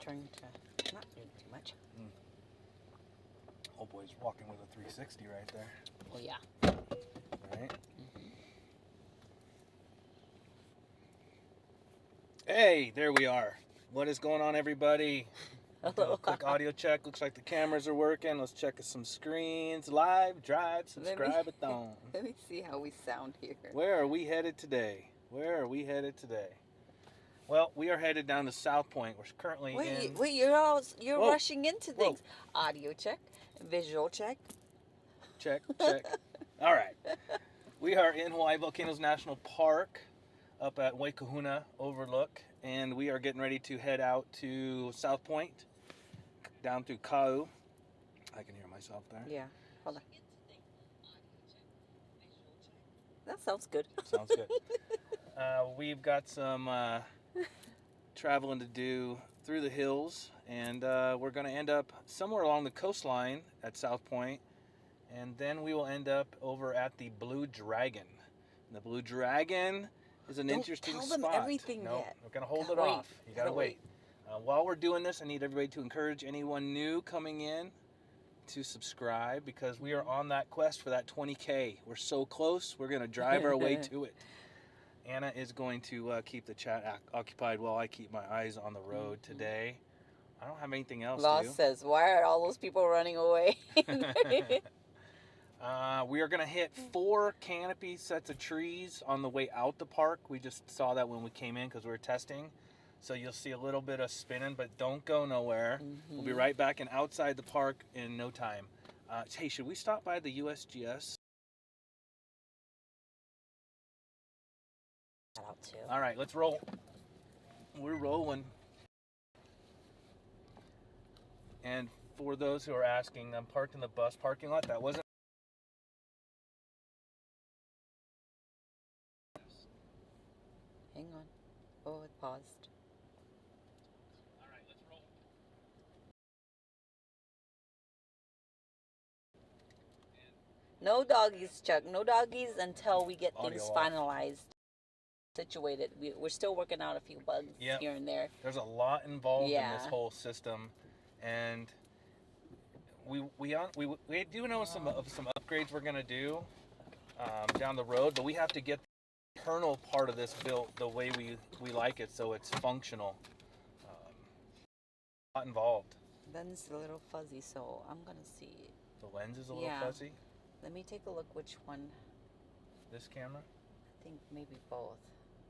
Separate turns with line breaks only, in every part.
trying to not do too much.
Oh boy's walking with a 360 right there.
Oh yeah.
Right. Hey, there we are. What is going on, everybody? Do a quick audio check. Looks like the cameras are working. Let's check some screens. Live, drive, subscribe-a-thon.
Let me see how we sound here.
Where are we headed today? Where are we headed today? Well, we are headed down to South Point. We're currently in...
Wait, you're rushing into things. Whoa. Audio check, visual check.
Check. All right. We are in Hawaii Volcanoes National Park up at Waikahuna Overlook, and we are getting ready to head out to South Point, down to Kaʻū. I can hear myself there.
Yeah, hold on. That sounds good.
Sounds good. We've got some traveling to do through the hills, and we're going to end up somewhere along the coastline at South Point, and then we will end up over at the Blue Dragon. The Blue Dragon is an interesting spot.
Don't tell them everything
no,
yet.
We're going to hold it off. You got to wait. While we're doing this, I need everybody to encourage anyone new coming in to subscribe, because we are on that quest for that 20K. We're so close. We're going to drive our way to it. Anna is going to keep the chat occupied while I keep my eyes on the road today. I don't have anything else to do.
Lost says, why are all those people running away?
We are going to hit 4 canopy sets of trees on the way out the park. We just saw that when we came in because we were testing. So you'll see a little bit of spinning, but don't go nowhere. We'll be right back and outside the park in no time. Hey, should we stop by the USGS? All right, let's roll. We're rolling. And for those who are asking, I'm parked in the bus parking lot. That wasn't...
Hang on. Oh, it paused.
All right, let's roll.
No doggies, Chuck. No doggies until we get things
Audio
finalized, situated. We're still working out a few bugs here and there.
There's a lot involved in this whole system, and we do know some upgrades we're gonna do down the road, but we have to get the internal part of this built the way we like it, so it's functional. A lot involved.
Ben's a little fuzzy, so I'm gonna see.
The lens is a little fuzzy.
Let me take a look which one.
This camera?
I think maybe both.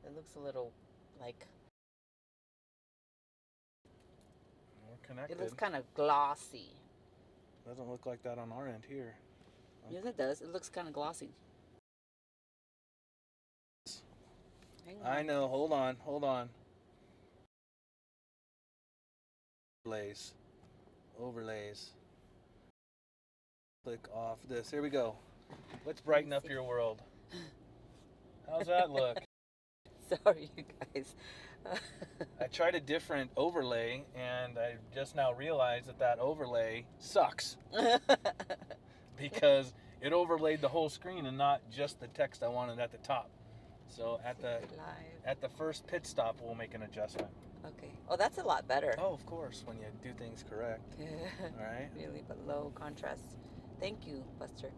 It looks a little like...
We're connected.
It looks kind of glossy.
Doesn't look like that on our end here.
Yes, it does. It looks kind of glossy. Hang on.
I know. Hold on. Overlays. Click off this. Here we go. Let's brighten up your world. How's that look?
Sorry, you guys.
I tried a different overlay, and I just now realized that overlay sucks. Because it overlaid the whole screen and not just the text I wanted at the top. So at the first pit stop, we'll make an adjustment.
Okay. Oh, that's a lot better.
Oh, of course, when you do things correct. All right.
Really, but low contrast. Thank you, Buster.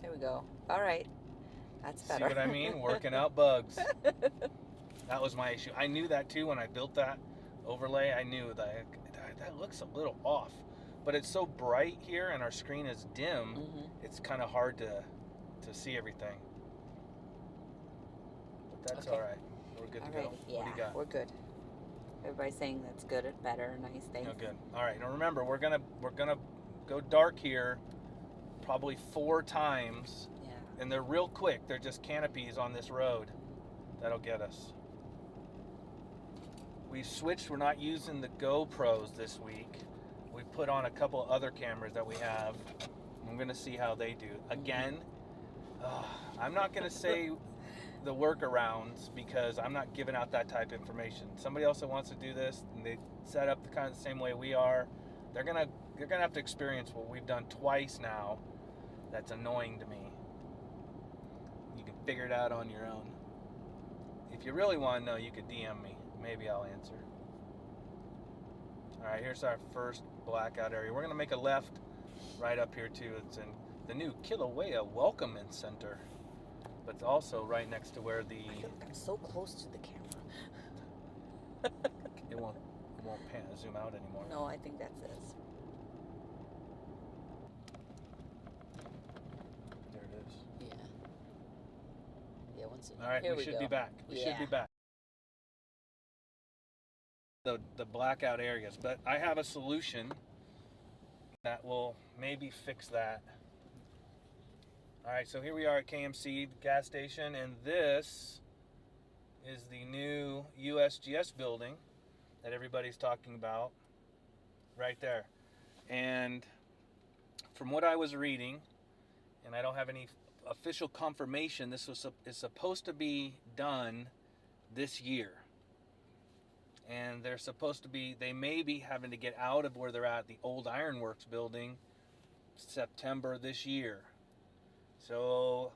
There we go. All right. That's better.
See what I mean? Working out bugs. That was my issue. I knew that too when I built that overlay. I knew that looks a little off. But it's so bright here and our screen is dim, it's kind of hard to see everything. But that's all right. We're good to go.
Yeah,
what do you got?
We're good. Everybody's saying that's good, better, nice, thanks.
No, good. All right. Now remember, we're gonna go dark here probably 4 times. Yeah. And they're real quick. They're just canopies on this road. That'll get us. We switched. We're not using the GoPros this week. We put on a couple other cameras that we have. I'm going to see how they do. Again, I'm not going to say the workarounds because I'm not giving out that type of information. Somebody else that wants to do this and they set up the same way we are, they're gonna have to experience what we've done twice now. That's annoying to me. You can figure it out on your own. If you really want to know, you could DM me. Maybe I'll answer. All right, here's our first blackout area. We're gonna make a left right up here too. It's in the new Kilauea Welcome Center, but it's also right next to where the.
I feel like I'm so close to the camera.
It won't zoom out anymore.
No, I think that's it.
There it is.
Yeah. Yeah. Once.
All right, we should be back. We should be back. The blackout areas, but I have a solution that will maybe fix that. All right, so here we are at KMC gas station, and this is the new USGS building that everybody's talking about right there. And from what I was reading, and I don't have any official confirmation, this is supposed to be done this year. And they're supposed to be, they may be having to get out of where they're at, the old Ironworks building, September this year. So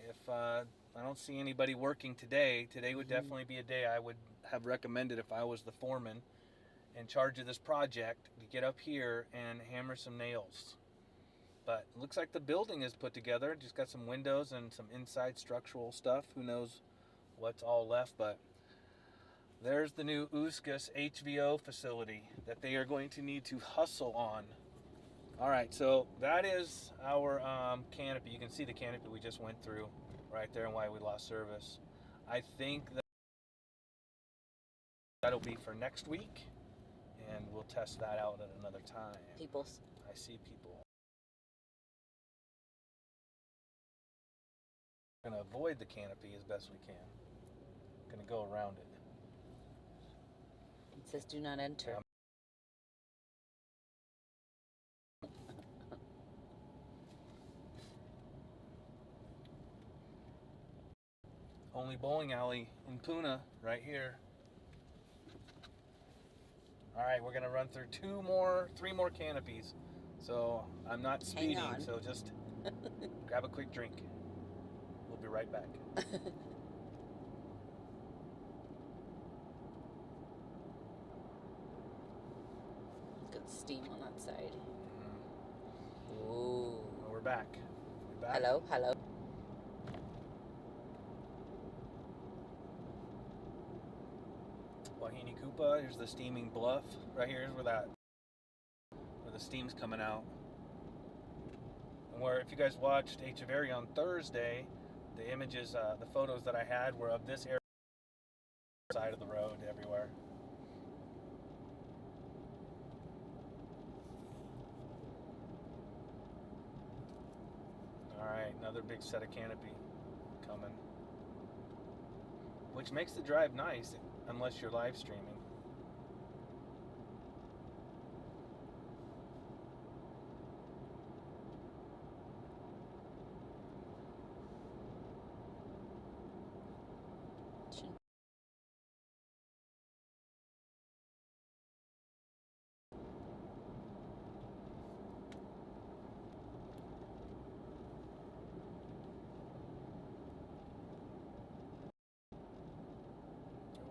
if I don't see anybody working today would definitely be a day I would have recommended if I was the foreman in charge of this project, to get up here and hammer some nails. But it looks like the building is put together, just got some windows and some inside structural stuff. Who knows what's all left, but there's the new USGS HVO facility that they are going to need to hustle on. All right, so that is our canopy. You can see the canopy we just went through right there and why we lost service. I think that'll be for next week, and we'll test that out at another time.
Peoples.
I see people. We're gonna avoid the canopy as best we can. Gonna go around it.
It says do not enter.
Yeah. Only bowling alley in Puna right here. All right, we're gonna run through three more canopies. So I'm not speeding, so just grab a quick drink. We'll be right back.
Good steam on that side.
Mm-hmm.
Ooh.
Well, we're back.
Hello, hello.
Wahine Kupa, here's the steaming bluff. Right here is where the steam's coming out. And where, if you guys watched Echeverry on Thursday, the images, the photos that I had were of this area, side of the road everywhere. All right, another big set of canopy coming, which makes the drive nice unless you're live streaming.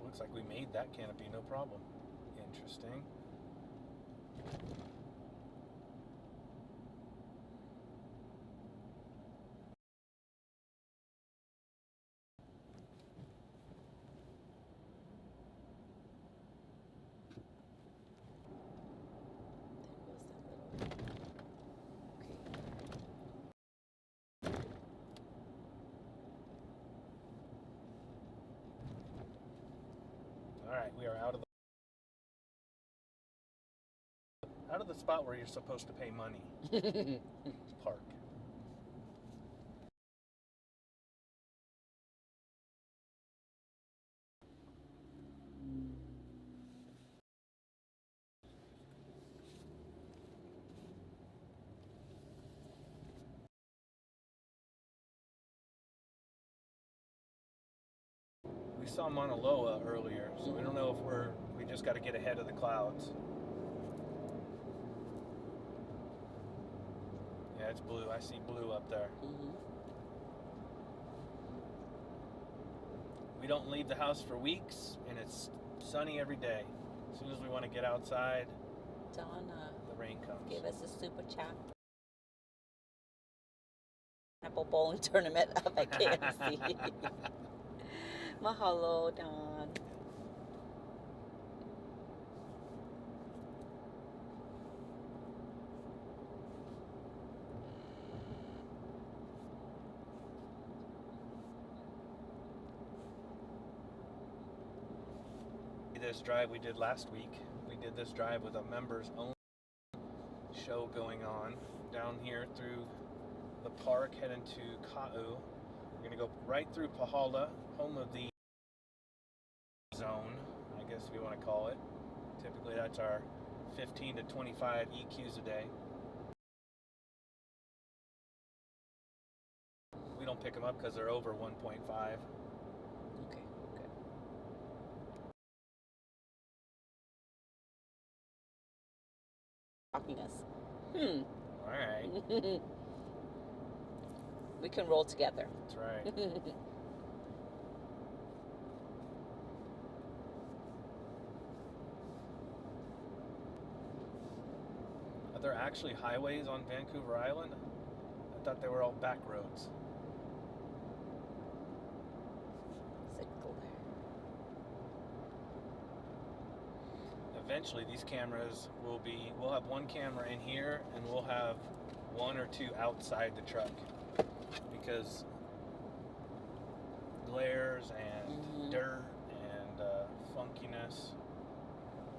Looks like we made that canopy no problem. Interesting. Alright, we are out of the spot where you're supposed to pay money. Park. We saw Mauna Loa earlier, so we don't know if we just got to get ahead of the clouds. Yeah, it's blue. I see blue up there.
Mm-hmm.
We don't leave the house for weeks, and it's sunny every day. As soon as we want to get outside,
Donna
the rain comes.
gave us a super chat. Apple bowling tournament up at KFC. Mahalo, Don.
This drive we did last week. We did this drive with a members only show going on down here through the park heading to Kaʻū. We're gonna go right through Pahala, home of the zone, I guess we want to call it. Typically that's our 15 to 25 EQs a day. We don't pick them up because they're over 1.5.
Okay, good. Talking us.
All right.
We can roll together.
That's right. Are there actually highways on Vancouver Island? I thought they were all back roads.
Signal there.
Eventually these cameras we'll have one camera in here and we'll have one or two outside the truck because glares and dirt and funkiness.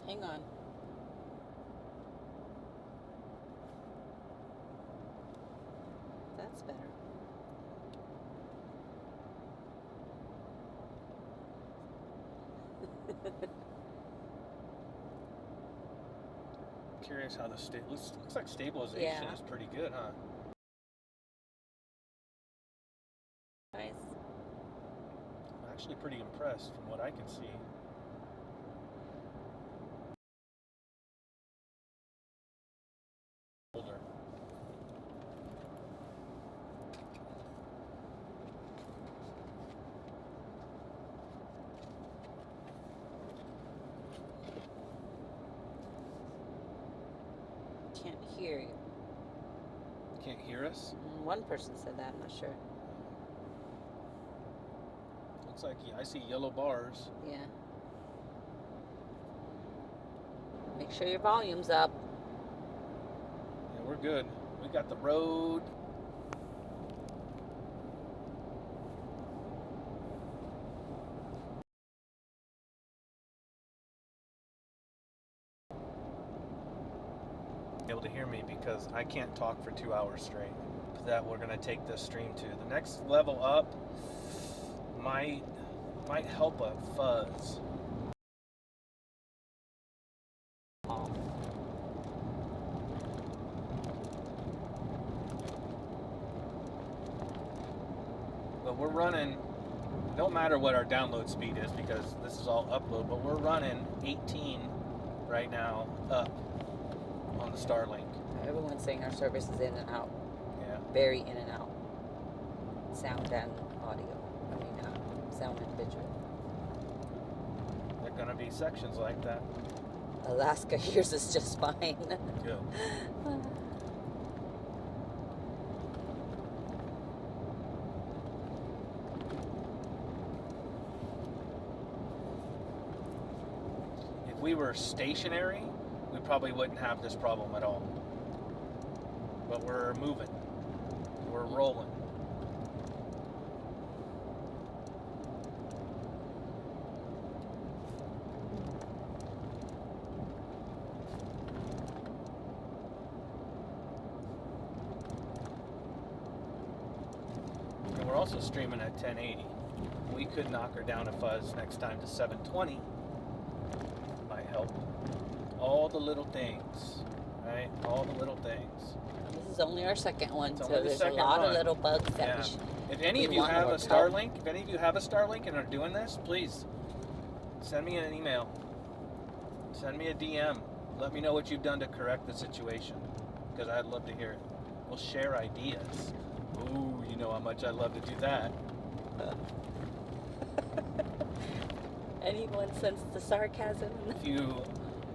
Hang on. That's better.
Curious how the looks like stabilization is pretty good, huh?
Nice.
I'm actually pretty impressed from what I can see. Older.
Can't hear you.
Can't hear us?
One person said that, I'm not sure.
Looks like I see yellow bars.
Yeah. Make sure your volume's up.
Yeah, we're good. We got the road. Able to hear me because I can't talk for 2 hours straight. That we're gonna take this stream to. The next level up might help a fuzz. But we're running, don't matter what our download speed is because this is all upload, but we're running 18 right now up on the Starlink.
Everyone's saying our service is in and out.
Yeah.
Very in and out. Sound and audio. I mean, sound and visual.
There are gonna be sections like that.
Alaska hears us just fine.
Good. If we were stationary, we probably wouldn't have this problem at all. But we're moving. We're rolling. And we're also streaming at 1080. We could knock her down a fuzz next time to 720. Might help. All the little things, right? All the little things.
This is only our second one, so
only the
there's a
second
lot
run.
of little bugs that
Yeah.
we should.
If any of
we
you
want
have a
more help.
Starlink, if any of you have a Starlink and are doing this, please send me an email. Send me a DM. Let me know what you've done to correct the situation, because I'd love to hear it. We'll share ideas. Ooh, you know how much I love to do that.
Anyone sense the sarcasm?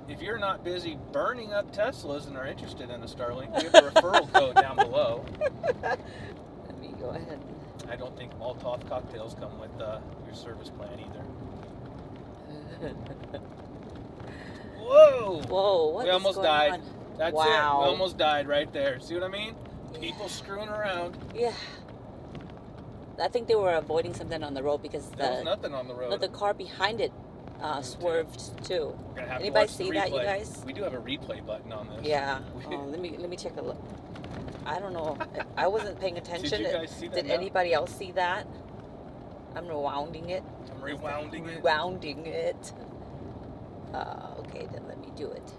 if you're not busy burning up Teslas and are interested in a Starlink, we have a referral code down below.
Let me go ahead.
I don't think Molotov cocktails come with your service plan either. Whoa!
Whoa, what
We
is
almost
going
died.
on?
That's
Wow.
it. We almost died right there. See what I mean?
Yeah.
People screwing around.
Yeah. I think they were avoiding something on the road because
There was nothing on the road.
the car behind it swerved too.
We're gonna have
Anybody
to watch the
see that, you
replay.
guys?
We do have a replay button on this.
Yeah. Let me check a look. I don't know. I wasn't paying attention.
Did you guys see that?
Did
now?
anybody else see that? I'm rewinding it.
I'm rewounding it.
Rewounding it. Okay, then let me do it.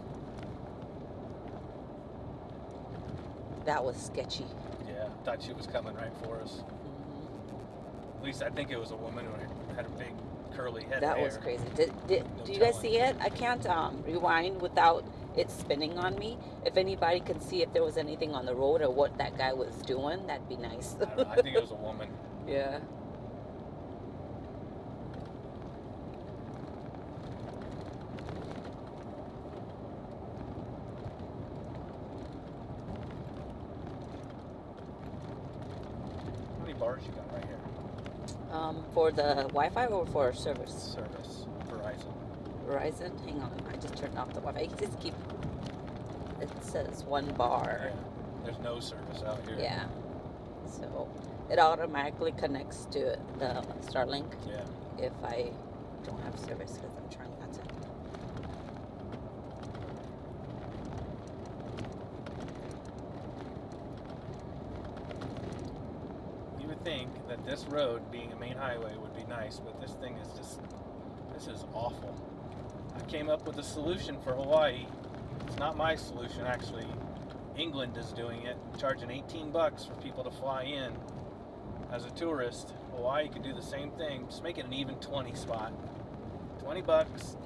That was sketchy.
Yeah, thought she was coming right for us. At least I think it was a woman who had a big curly head.
That
of
was
hair.
crazy.
No
Do you guys
telling.
see it? I can't rewind without it spinning on me. If anybody can see if there was anything on the road or what that guy was doing, that'd be nice.
I don't know. I think it was a woman.
Yeah.
How many bars you got right here?
For the Wi-Fi or for service?
Service. Verizon.
Verizon? Hang on, I just turned off the Wi-Fi. You just keep. It says 1 bar.
Yeah. There's no service out here.
Yeah. So it automatically connects to the Starlink
Yeah.
if I don't have service because I'm trying not to.
You would think that this road, being a main highway, would be nice, but this thing is just, this is awful. I came up with a solution for Hawaii. It's not my solution, actually. England is doing it, charging $18 for people to fly in as a tourist. Hawaii could do the same thing, just make it an even 20 spot. $20,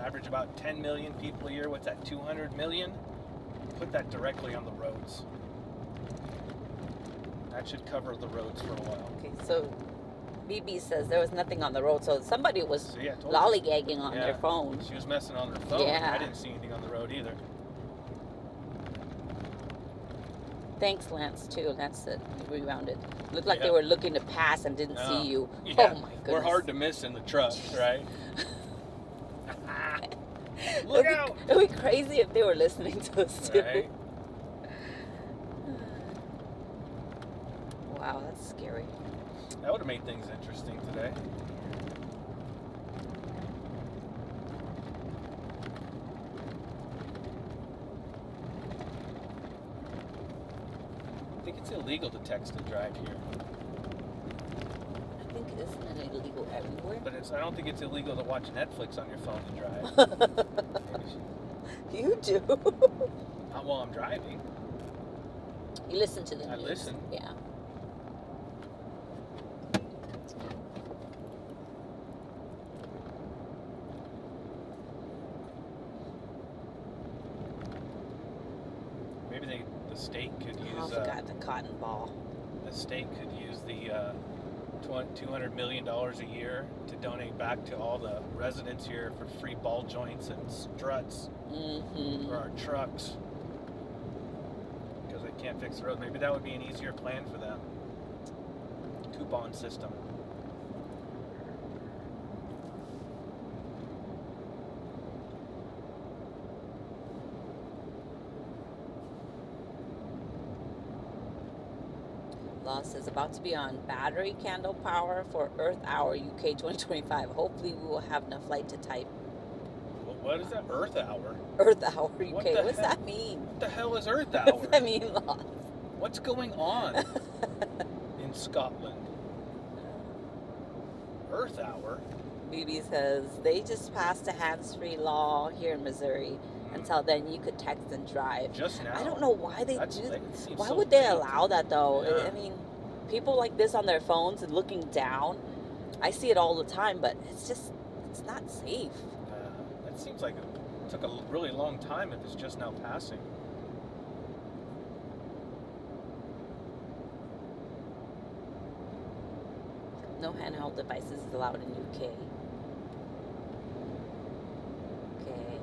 average about 10 million people a year. What's that, 200 million? Put that directly on the roads. That should cover the roads for a while.
Okay, so BB says there was nothing on the road, so somebody was
See, I told you.
lollygagging on
Yeah.
their phone.
She was messing on her phone.
Yeah.
I didn't see anything on the road either.
Thanks, Lance, too. Lance said he rewounded. Looked like
Yeah.
they were looking to pass and didn't see you.
Yeah.
Oh my goodness.
We're hard to miss in the truck, right? Look
It'd be-
out!
It'd be crazy if they were listening to us too.
Right?
Wow, that's scary.
That would have made things interesting today. I think it's illegal to text and drive here,
I think isn't it illegal everywhere?
but I don't think it's illegal to watch Netflix on your phone and drive. Maybe
You do.
not while I'm driving.
You listen to the
I
news.
listen.
Yeah.
Maybe the state could use.
Oh, I forgot the cotton ball.
The state could use the $200 million a year to donate back to all the residents here for free ball joints and struts
Mm-hmm.
for our trucks because they can't fix the road. Maybe that would be an easier plan for them. Coupon system.
Law says about to be on battery candle power for Earth Hour UK 2025. Hopefully we will have enough light to type.
What is that? Earth Hour?
Earth Hour UK.
What the
What's
heck?
that mean?
What the hell is Earth
What's
Hour?
that mean, Law?
What's going on in Scotland? Earth Hour?
BB says they just passed a hands-free law here in Missouri. Until then, you could text and drive.
Just now.
I don't know why they
That's-
do that.
that seems
Why
so
would they
late.
allow that, though?
Yeah.
I mean, people like this on their phones and looking down. I see it all the time, but it's not safe.
That seems like it took a really long time if it's just now passing.
No handheld devices is allowed in UK. Okay.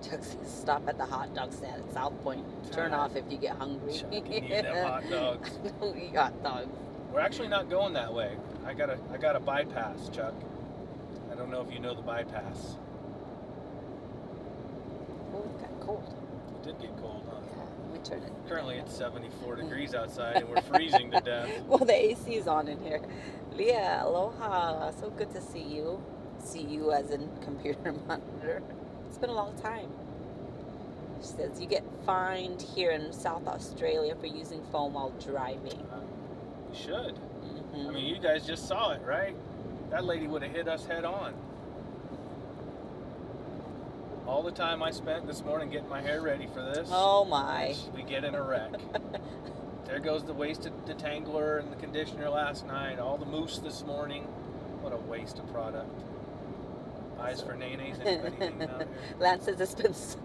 Chuck says, stop at the hot dog stand at South Point. Turn off if you get hungry.
Chuck, you need them hot dogs.
Don't eat hot dogs.
We're actually not going that way. I got a bypass, Chuck. I don't know if you know the bypass.
Oh, it got cold.
It did get cold, huh?
Yeah, let me turn it.
Currently it's 74 degrees outside and we're freezing to death.
Well, the AC is on in here. Leah, aloha. So good to see you. See you as in computer monitor. It's been a long time. She says you get fined here in South Australia for using phone while driving.
You should. I mean, you guys just saw it, right? That lady would have hit us head on. All the time I spent this morning getting my hair ready for this.
Oh my.
We get in a wreck. There goes the wasted detangler and the conditioner last night. All the mousse this morning. What a waste of product. Eyes for nays. Anybody hanging out here?
Lance says it's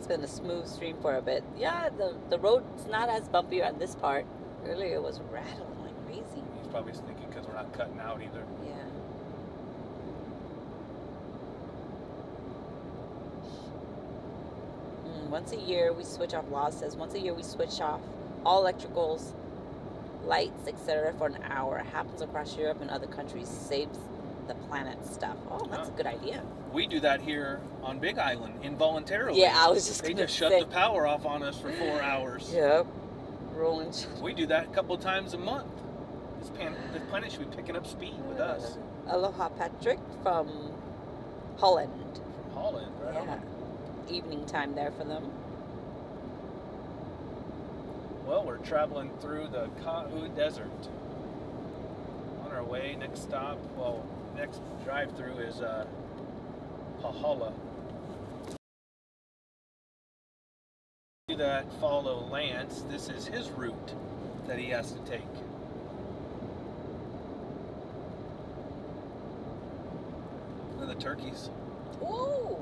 been a smooth stream for a bit. Yeah, the road's not as bumpy on this part. Earlier it was rattling like crazy.
He's probably thinking because we're not cutting out either.
Yeah. Once a year we switch off. Laws says once a year we switch off all electricals, lights, etc. for an hour. It happens across Europe and other countries. Saves the planet stuff. Oh, that's a good idea.
We do that here on Big Island involuntarily.
Yeah, I was just
They
gonna
just shut
say.
the power off on us for 4 hours.
Yep. Rolling.
We do that a couple times a month. The planet should be picking up speed with us.
Aloha, Patrick from Holland.
From Holland, right?
Yeah. Evening time there for them.
Well, we're traveling through the Kaʻū Desert. On our way, next stop, next drive-through is Pahala. That follow Lance. This is his route that he has to take. Look at the turkeys.
Ooh.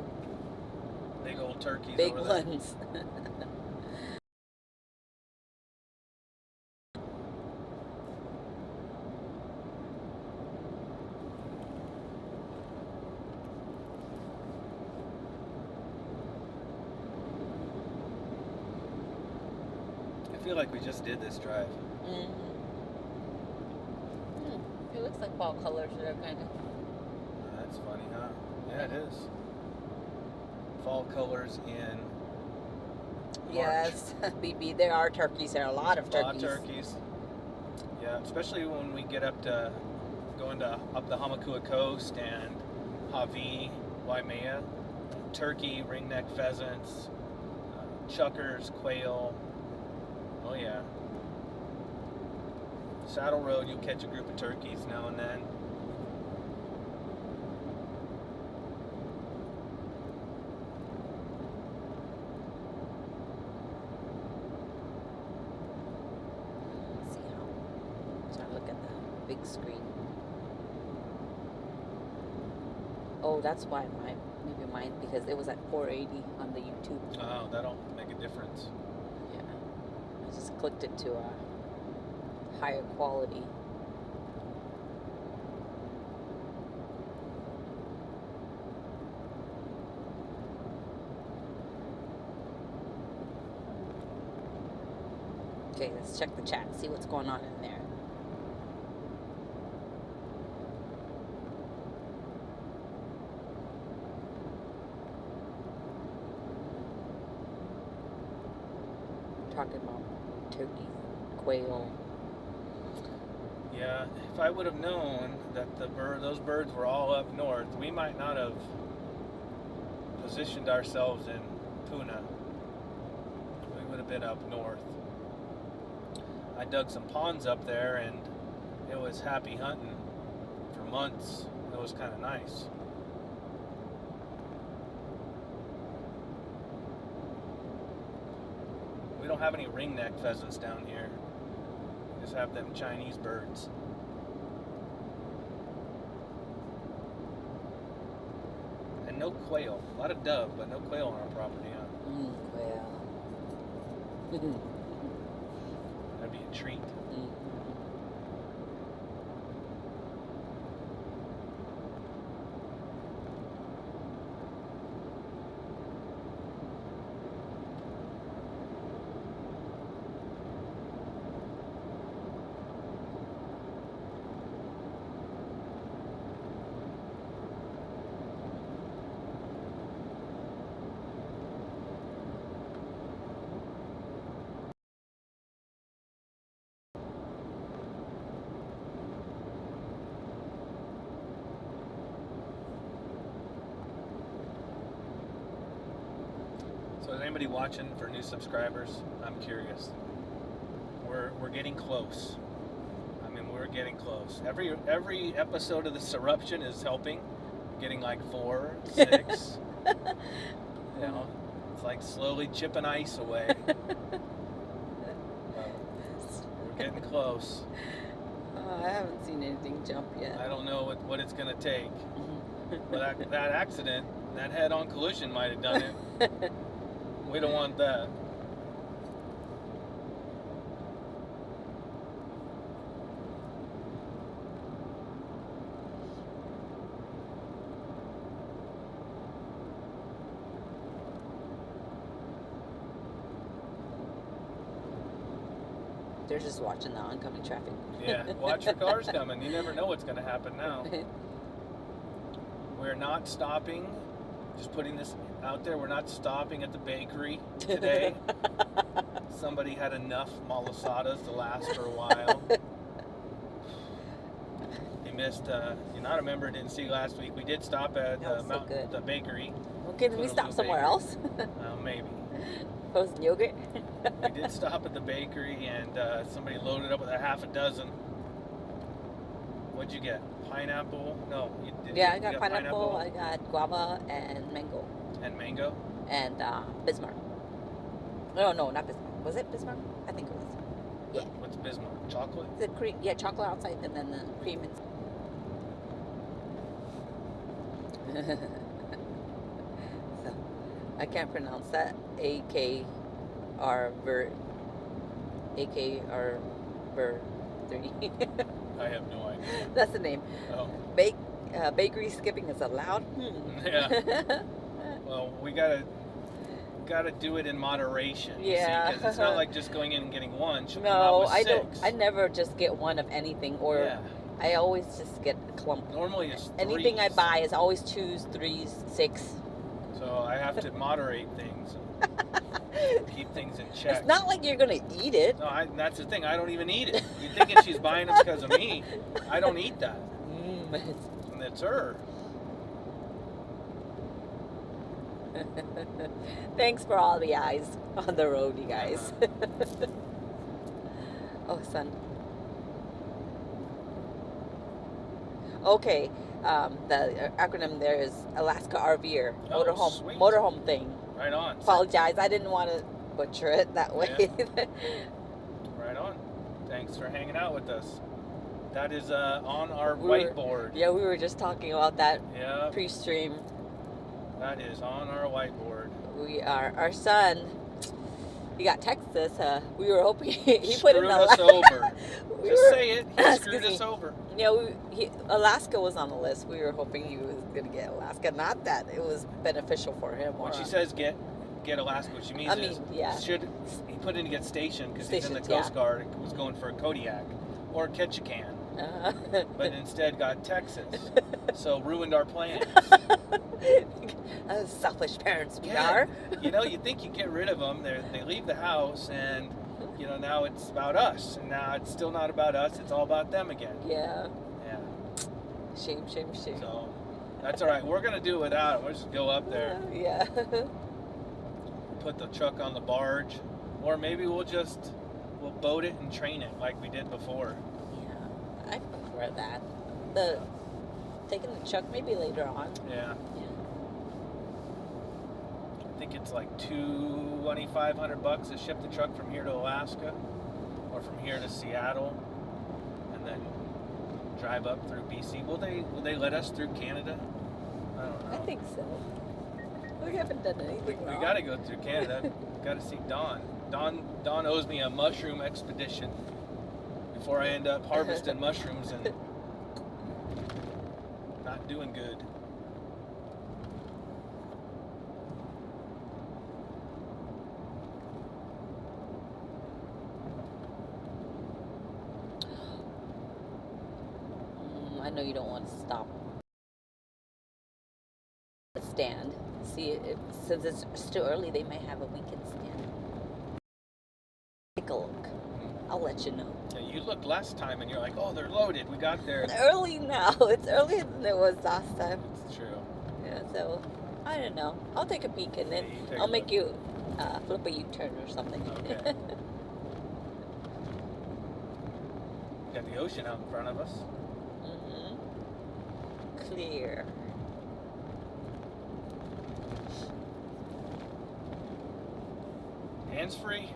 Big old turkeys.
Big
over there.
ones.
I feel like we just did this drive.
It looks like fall colors there, kind of.
That's funny, huh? Yeah, it is. Fall colors in March.
Yes, BB, there are turkeys there. A lot of turkeys.
A lot of turkeys. Yeah, especially when we get up to up the Hamakua coast and Hawaii, Waimea. Turkey, ringneck pheasants, chuckers, quail. Oh yeah. Saddle Road, you'll catch a group of turkeys now and then.
Let's see how. Trying to look at the big screen. Oh, that's why maybe mine, because it was at 480 on the YouTube.
Oh, that'll make a difference.
Yeah. I just clicked it to a higher quality. Okay, let's check the chat, see what's going on in there. Talking about turkey, quail.
Yeah, if I would have known that those birds were all up north, we might not have positioned ourselves in Puna. We would have been up north. I dug some ponds up there and it was happy hunting for months. It was kind of nice. We don't have any ringneck pheasants down here. We just have them Chinese birds. And no quail. A lot of dove, but no quail on our property, huh?
Quail.
That'd be a treat. anybody watching for new subscribers? I'm curious. We're getting close. I mean, we're getting close. Every episode of this eruption is helping. Getting like 4, 6. You know, it's like slowly chipping ice away. We're getting close.
I haven't seen anything jump yet.
I don't know what it's gonna take. But that accident, that head-on collision might have done it. We don't want that.
They're just watching the oncoming traffic.
Yeah, watch your cars coming. You never know what's going to happen now. We're not stopping. Just putting this out there. We're not stopping at the bakery today. Somebody had enough malasadas to last for a while. They missed. You're not a member. Didn't see last week. We did stop at the bakery.
Okay, did we stop somewhere else?
Maybe.
Frozen yogurt.
We did stop at the bakery, and somebody loaded up with a half a dozen. What'd you get? Pineapple? No, you did.
Yeah, I got pineapple. I got guava and mango.
And mango?
And Bismarck. No, not Bismarck. Was it Bismarck? I think it was. Yeah.
What's Bismarck? Chocolate?
The cream. Yeah, chocolate outside, and then the cream inside. So, I can't pronounce that. AKR 3.
I have no idea.
That's the name.
Oh.
Bakery skipping is allowed.
Yeah. Well, we gotta do it in moderation.
Yeah.
Because it's not like just going in and getting one. She'll come
No,
out with
I
6.
don't. I never just get one of anything, or
Yeah.
I always just get a clump.
Normally it's 3s.
Anything I buy is always 2s, 3s, 6.
So I have to moderate things. Keep things in check.
It's not like you're gonna eat it.
No, that's the thing. I don't even eat it. You're thinking she's buying them because of me. I don't eat that. And it's her.
Thanks for all the eyes on the road, you guys. Oh, son. Okay, the acronym there is Alaska RVer, motorhome thing.
Right on.
Apologize, I didn't want to butcher it that way.
Yeah. Right on. Thanks for hanging out with us. That is on our whiteboard.
Yeah, we were just talking about that pre-stream.
That is on our whiteboard.
Our son, he got Texas. We were hoping he put in
us over. Say it. He screwed us over.
Yeah, Alaska was on the list. We were hoping he was going to get Alaska. Not that it was beneficial for him.
When she says get Alaska, what she means is should he put in to get stationed because he's in the Coast Guard, was going for a Kodiak or Ketchikan. But instead got Texas. So ruined our plans.
Selfish parents we are.
You know, you think you get rid of them. They leave the house, and you know, now it's about us. And now it's still not about us. It's all about them again.
Yeah.
Yeah.
Shame.
So that's all right. We're gonna do it without it. We'll just go up there.
Yeah.
Put the truck on the barge, or maybe we'll boat it and train it like we did before.
I prefer that. Taking the truck maybe later on.
Yeah. I think it's like $2,500 to ship the truck from here to Alaska, or from here to Seattle, and then drive up through BC. Will they let us through Canada? I don't know.
I think so. We haven't done anything wrong.
We got to go through Canada. Got to see Dawn. Dawn owes me a mushroom expedition before I end up harvesting mushrooms and not doing good.
I know you don't want to stop. Stand. See, since it's still early, they may have a weekend stand. Take a look. I'll let you know.
Yeah, you looked last time and you're like, oh, they're loaded. We got there.
It's early now. It's earlier than it was last time.
It's true.
Yeah, so I don't know. I'll take a peek and then
Yeah,
I'll make you flip a U-turn or something.
Okay. Got the ocean out in front of us.
Clear.
Hands free.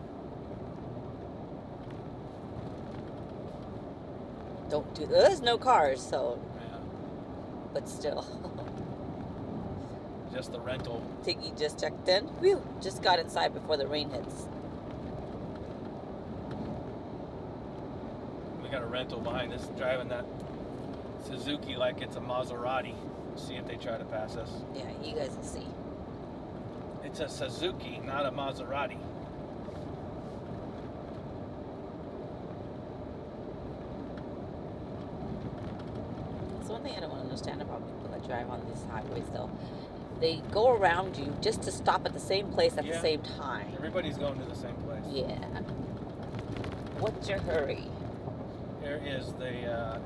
Don't do. There's no cars, so.
Yeah.
But still.
Just the rental.
Tiggy just checked in. Whew! Just got inside before the rain hits.
We got a rental behind us driving that Suzuki like it's a Maserati. See if they try to pass us.
Yeah, you guys will see.
It's a Suzuki, not a Maserati.
That's one thing I don't understand about people that drive on these highways, though. They go around you just to stop at the same place at the same time.
Everybody's going to the same place.
Yeah. What's your hurry?
There is the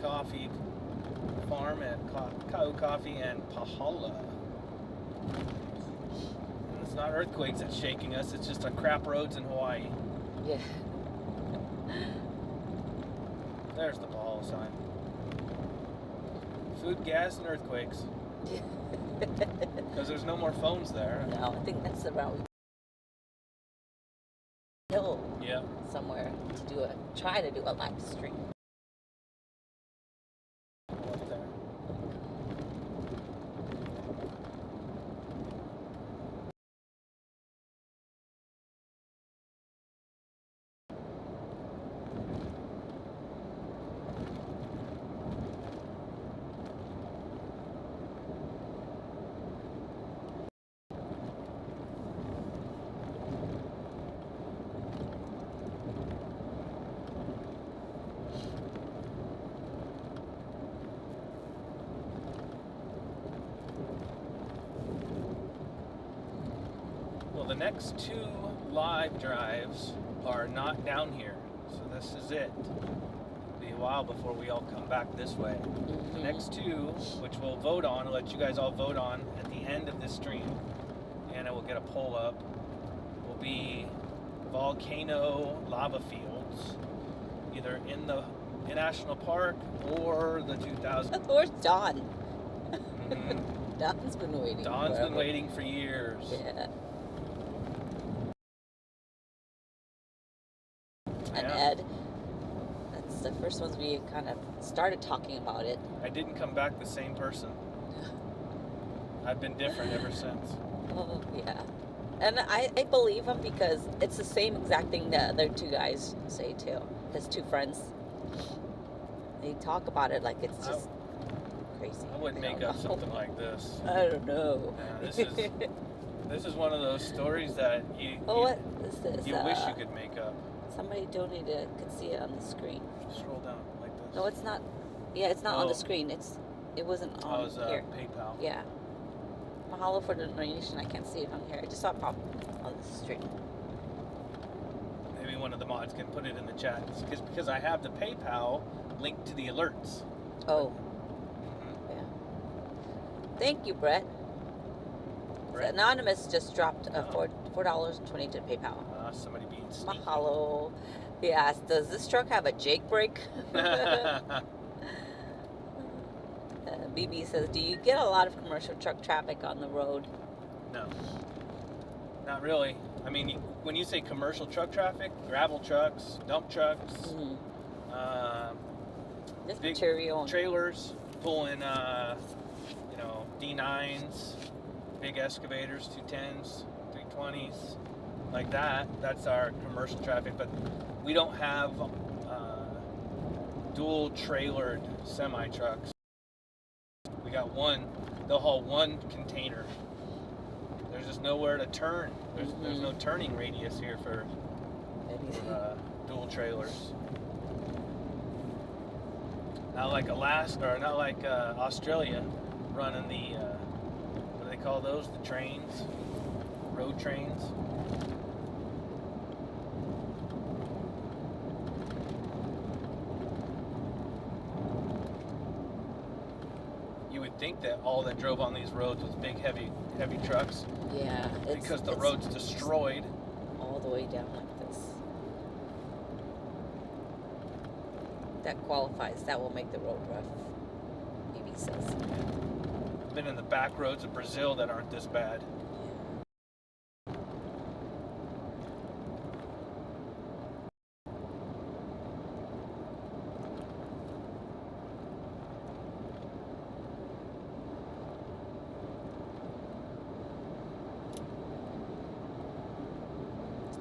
coffee farm at Kaʻū Coffee and Pahala. And it's not earthquakes that's shaking us, it's just the crap roads in Hawaii.
Yeah.
There's the Pahala sign. Food, gas, and earthquakes. Because there's no more phones there.
No, I think that's around hill.
Yeah.
Somewhere to try to do a live stream.
Up there. The next 2 live drives are not down here, so this is it. It'll be a while before we all come back this way. The next 2, which we'll vote on, I'll let you guys all vote on at the end of this stream, and it will get a poll up, will be volcano lava fields, either in the National Park or the 2000.
Where's Dawn? Dawn's been waiting.
Dawn's been waiting for years.
Yeah. And Ed, that's the first ones we kind of started talking about it.
I didn't come back the same person. I've been different ever since.
Oh, yeah. And I believe him because it's the same exact thing the other 2 guys say too. His 2 friends. They talk about it like it's just crazy.
I wouldn't make up something like this.
I don't know.
Yeah, this is one of those stories that you
what is this?
You wish you could make up.
Somebody donated, could see it on the screen.
Scroll down like this.
No, it's not. Yeah, it's not on the screen. It wasn't on here.
PayPal.
Yeah. Mahalo for the donation. I can't see it on here. I just saw it pop on the screen.
Maybe one of the mods can put it in the chat because I have the PayPal linked to the alerts.
Oh. Yeah. Thank you, Brett.
Brett?
Anonymous just dropped $4.20 to PayPal.
Somebody being sneaky.
Mahalo. He asked, does this truck have a Jake brake? BB says, do you get a lot of commercial truck traffic on the road?
No. Not really. I mean, when you say commercial truck traffic, gravel trucks, dump trucks,
Just
big
material.
trailers pulling, D9s, big excavators, 210s, 320s, like that. That's our commercial traffic, but we don't have dual trailered semi trucks. We got one. They'll haul one container. There's just nowhere to turn. There's no turning radius here for dual trailers. Not like Alaska, or not like Australia, running the what do they call those? The trains, road trains. think that all that drove on these roads was big, heavy trucks.
Yeah.
Because the road's destroyed.
All the way down like this. That qualifies. That will make the road rough. Maybe says.
I've been in the back roads of Brazil that aren't this bad.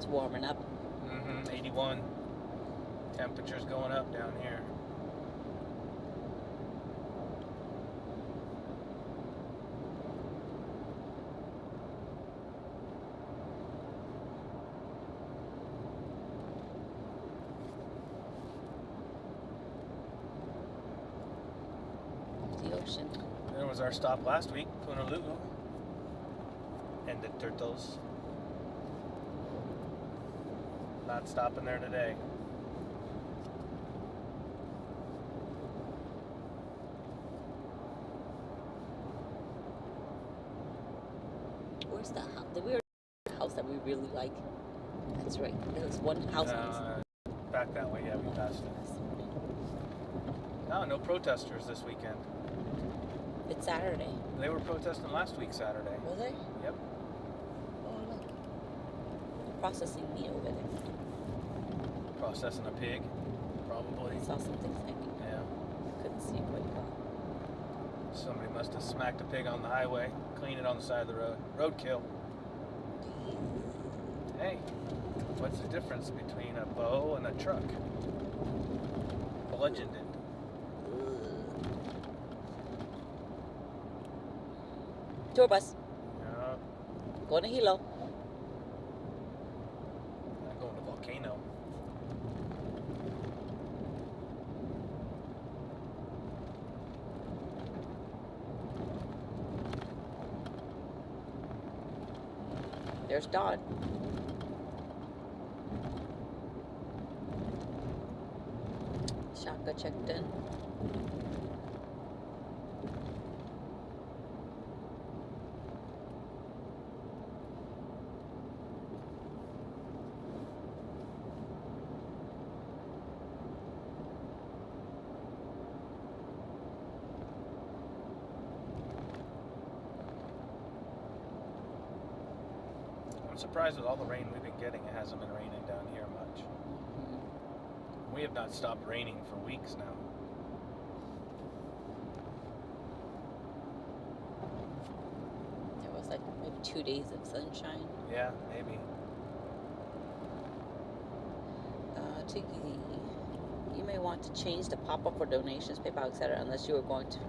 Warming up.
81. Temperature's going up down here.
The ocean.
There was our stop last week, Punaluu. And the turtles. Not stopping there today.
Where's the house? The weird house that we really like. That's right. There's one house.
Back that way, yeah, we passed it. No protesters this weekend.
It's Saturday.
They were protesting last week Saturday.
Were they?
Yep.
Oh, look. Processing meat over there.
Processing a pig, probably.
I saw something hanging.
Yeah.
Couldn't see what it was.
Somebody must have smacked a pig on the highway, cleaned it on the side of the road. Roadkill. Hey, what's the difference between a bow and a truck? Bludgeoned it.
Tour bus.
Yeah.
Going to Hilo.
I'm going to Volcano.
There's Don. Shaka checked in.
I'm surprised with all the rain we've been getting, it hasn't been raining down here much. We have not stopped raining for weeks now.
There was like maybe 2 days of sunshine.
Yeah, maybe.
You may want to change the pop-up for donations, PayPal, etc. unless you are going to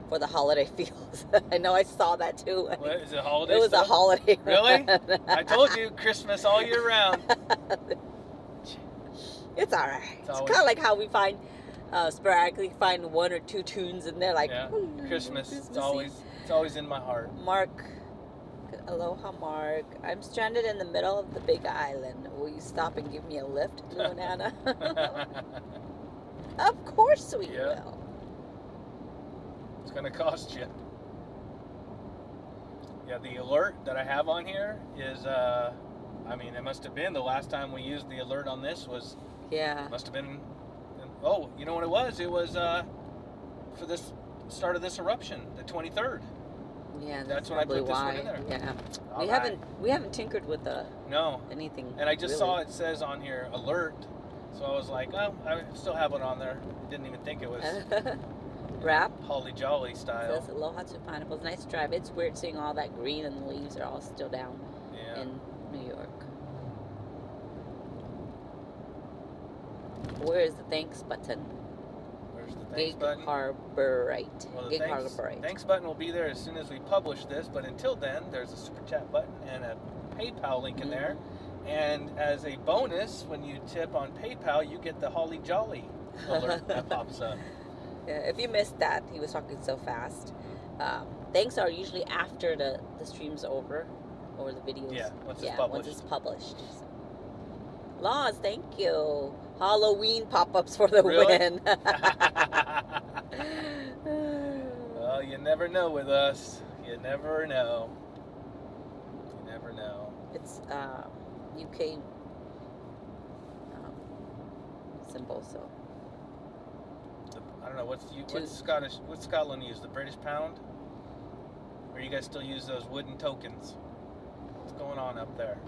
for the holiday feels. I know I saw that too.
What, is it holiday
It was
stuff?
a holiday.
Really? I told you, Christmas all year round.
It's all right. It's
always-
kind of like how we find, sporadically find 1 or 2 tunes in there, like
Yeah, Christmas. It's
Christmassy.
always in my heart.
Mark, aloha, Mark. I'm stranded in the middle of the Big Island. Will you stop and give me a lift, Luanana? Of course we
Yeah.
will.
It's gonna cost you. Yeah, the alert that I have on here is, I mean, it must have been the last time we used the alert on this was,
Yeah.
must have been, oh, you know what it was? It was for this start of this eruption, the 23rd.
Yeah,
That's when I
probably
put this one
why.
in there.
Yeah.
All
We
right.
haven't tinkered with
No.
anything.
And I just
really.
saw it says on here alert, so I was like, oh, I still have it on there. Didn't even think it was
Wrap.
holly jolly style.
Says aloha to pineapples. Nice drive. It's weird seeing all that green and the leaves are all still down
Yeah.
in New York. Where is the thanks button?
Where's the thanks
Gig
button?
Harborite.
Well, the
Gig
thanks,
Harborite.
thanks button will be there as soon as we publish this, but until then, there's a super chat button and a PayPal link in there. And as a bonus, when you tip on PayPal, you get the holly jolly alert that pops up.
Yeah, if you missed that, he was talking so fast. Thanks are usually after the stream's over or the videos.
Yeah, once it's
Once
published.
it's published. So. Laws, thank you. Halloween pop-ups for the
Really?
win.
Well, you never know with us. You never know. You never know.
It's UK symbol, so.
I don't know what's Scotland use? The British pound? Or you guys still use those wooden tokens? What's going on up there?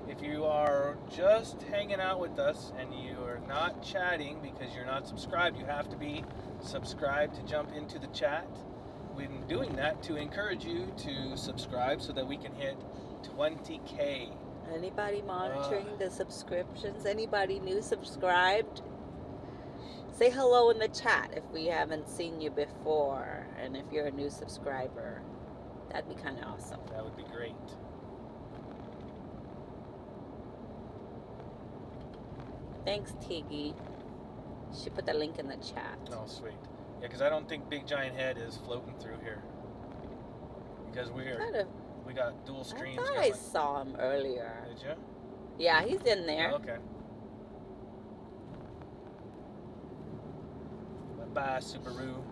If you are just hanging out with us and you are not chatting because you're not subscribed, you have to be subscribed to jump into the chat. We've been doing that to encourage you to subscribe so that we can hit 20K.
Anybody monitoring the subscriptions? Anybody new subscribed? Say hello in the chat if we haven't seen you before, and if you're a new subscriber. That'd be kind of awesome.
That would be great.
Thanks, Tiggy. She put the link in the chat.
Oh, sweet. Yeah, because I don't think Big Giant Head is floating through here. Because we got dual streams
I thought
going.
I saw him earlier.
Did you?
Yeah, he's in there.
Oh, okay. Bye, Subaru.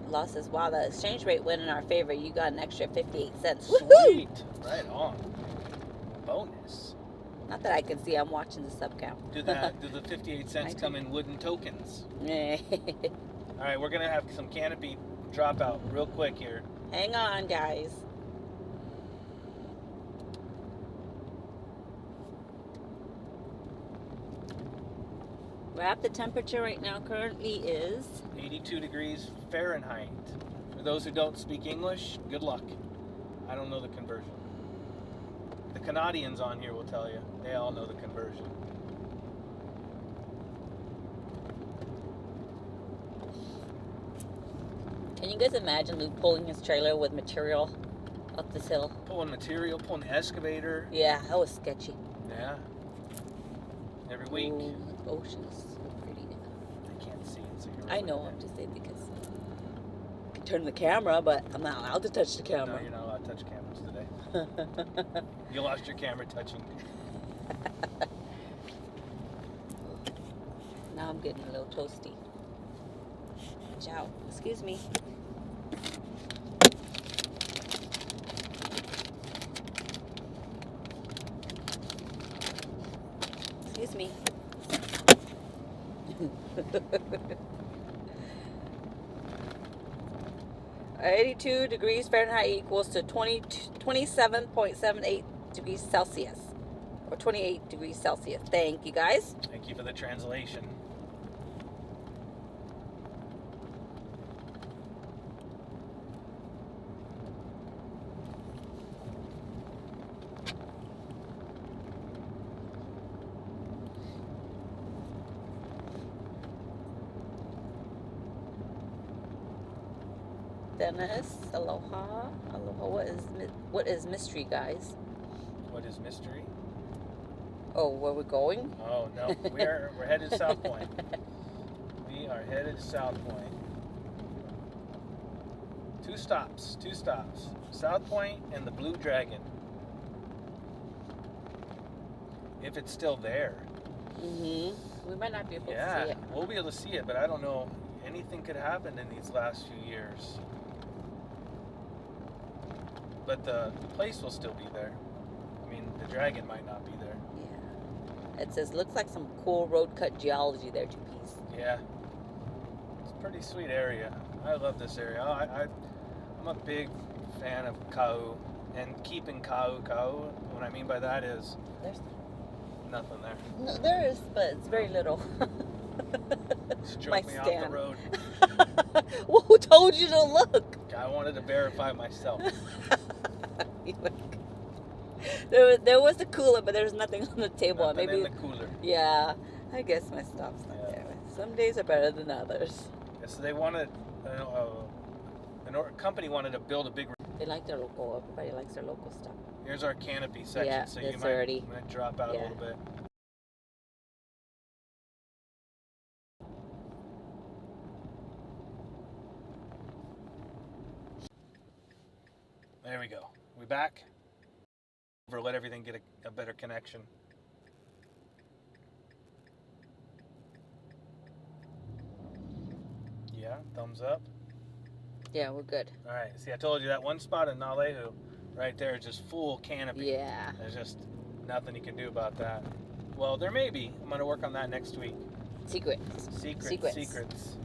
Lost says, wow, the exchange rate went in our favor. You got an extra 58 cents.
Sweet.
Woo-hoo!
Right on. Bonus.
Not that I can see. I'm watching the sub count.
Do the 58 cents come in wooden tokens? All right, we're going to have some canopy drop out real quick here.
Hang on, guys. Wrap the temperature right now currently is
82 degrees Fahrenheit. For those who don't speak English, good luck. I don't know the conversion. The Canadians on here will tell you. They all know the conversion.
Can you guys imagine Luke pulling his trailer with material up this hill?
Pulling material, pulling an excavator.
Yeah, that was sketchy.
Yeah. Every week.
Ooh, the ocean is so pretty.
I can't see it, so you're
I know, I'm just saying because I can turn the camera, but I'm not allowed to touch the camera.
No, you're not allowed to touch cameras today. You lost your camera touching.
Now I'm getting a little toasty. Watch out. Excuse me. Excuse me. 82 degrees Fahrenheit equals to 27.78 degrees Celsius. Or 28 degrees Celsius. Thank you, guys.
Thank you for the translation.
Dennis, aloha. Aloha. What is mystery, guys?
What is mystery?
Oh, where we're going?
Oh no, we're headed to South Point. We are headed to South Point. Two stops. South Point and the Blue Dragon. If it's still there.
We might not be able to see it.
We'll be able to see it, but I don't know. Anything could happen in these last few years. But the place will still be there. I mean, the dragon might not be there.
Yeah. It says, looks like some cool road cut geology there, 2 Ps.
Yeah. It's a pretty sweet area. I love this area. I'm a big fan of Kaʻū. And keeping Kaʻū. What I mean by that is
There's
nothing there.
no, there is, but it's very little.
Stroke me off the road.
Well, who told you to look?
I wanted to verify myself.
There was the cooler, but there's nothing on the table.
Nothing
Maybe
in the cooler.
Yeah, I guess my stuff's not there. Some days are better than others.
Yeah, so they wanted, a company wanted to build a big.
They like their local. Everybody likes their local stuff.
Here's our canopy section,
Yeah,
so you
it's
might
already-
drop out a little bit. There we go. We back. Or let everything get a better connection. Yeah, thumbs up.
Yeah, we're good.
All right. See, I told you that one spot in Nalehu, right there, is just full canopy.
Yeah.
There's just nothing you can do about that. Well, there may be. I'm going to work on that next week.
Secrets.
Secrets.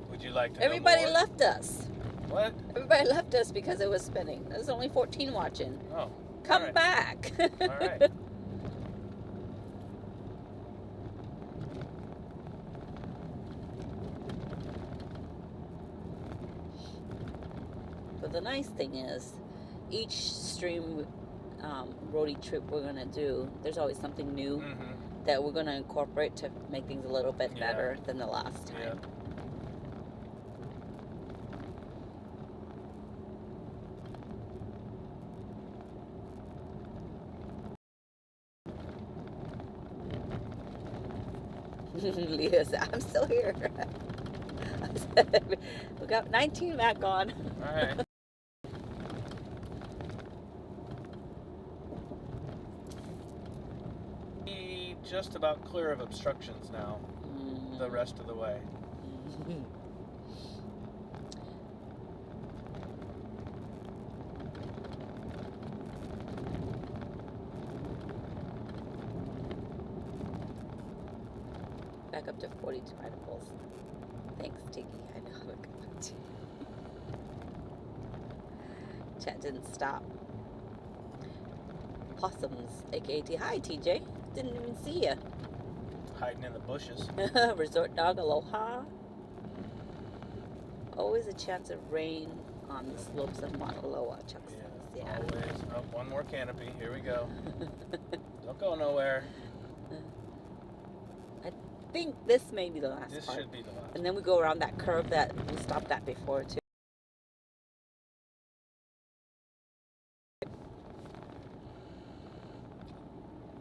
Would you like to know
Everybody
more?
left us.
What?
Everybody left us because it was spinning. There's only 14 watching.
Oh.
Come
all right.
back.
All right.
But the nice thing is, each stream roadie trip we're going to do, there's always something new that we're going to incorporate to make things a little bit better than the last time.
Yeah.
Leah said, I'm still here. I said, we got 19 back on.
All right. Just about clear of obstructions now, the rest of the way.
Back up to 42 articles. Thanks, Tiggy. I know how to come back to you. Chat didn't stop. Possums, aka hi TJ. Didn't even see you.
Hiding in the bushes.
Resort dog, aloha. Always a chance of rain on the slopes of Mauna Loa, Chuck says. Yeah.
Always. Oh, one more canopy. Here we go. Don't go nowhere.
I think this may be the last
This
part.
should be the last.
And then we go around that curve that we stopped at before too.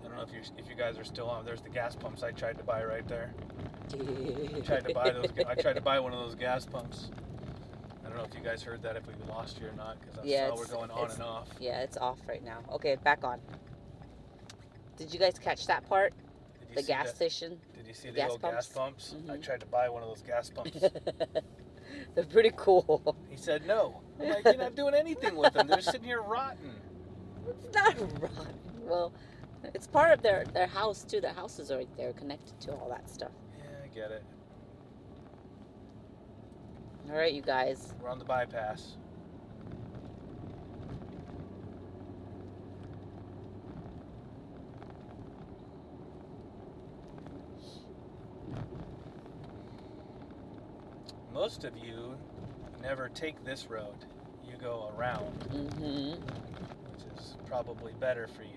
I don't know if you guys are still on. There's the gas pumps I tried to buy right there. I tried to buy one of those gas pumps. I don't know if you guys heard that, if we lost you or not, because I saw we're going on and off.
Yeah, it's off right now. Okay, back on. Did you guys catch that part? The gas station?
Did you see the old gas pumps? I tried to buy one of those gas pumps.
They're pretty cool.
He said no. I'm like, you're not doing anything with them. They're sitting here rotten.
It's not rotten. Well, it's part of their house too. Their houses are right there connected to all that stuff.
Yeah, I get it.
All right, you guys.
We're on the bypass. Most of you never take this road. You go around, which is probably better for you.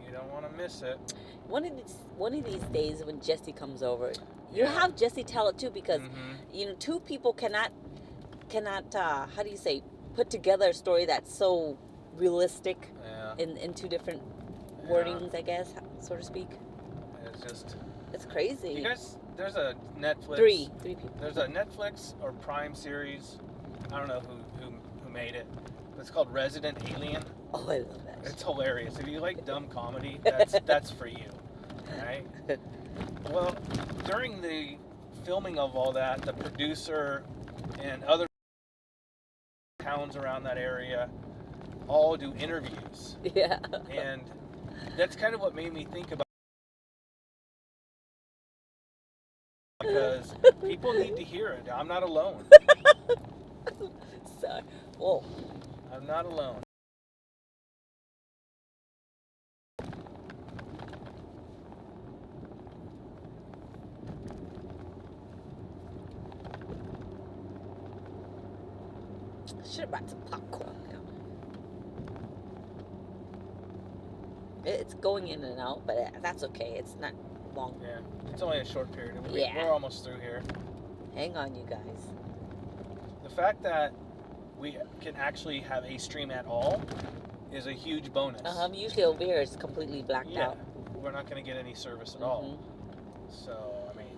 You don't want to miss it.
One of these days when Jesse comes over, you have Jesse tell it too, because you know, two people cannot how do you say, put together a story that's so realistic in two different wordings, I guess, so to speak. It's crazy.
You guys, there's a Netflix.
Three people.
There's a Netflix or Prime series. I don't know who made it. It's called Resident Alien.
Oh, I love that.
It's hilarious. If you like dumb comedy, that's for you, right? Well, during the filming of all that, the producer and other towns around that area all do interviews.
Yeah.
And that's kind of what made me think about. Because people need to hear it. I'm not alone.
Sorry. Whoa.
I'm not alone.
Should have brought some popcorn. It's going in and out, but that's okay. It's not long.
Yeah, it's only a short period.
Yeah.
We're almost through here.
Hang on, you guys.
The fact that we can actually have a stream at all is a huge bonus.
Usually over here it's completely blacked out.
We're not going to get any service at all. So, I mean,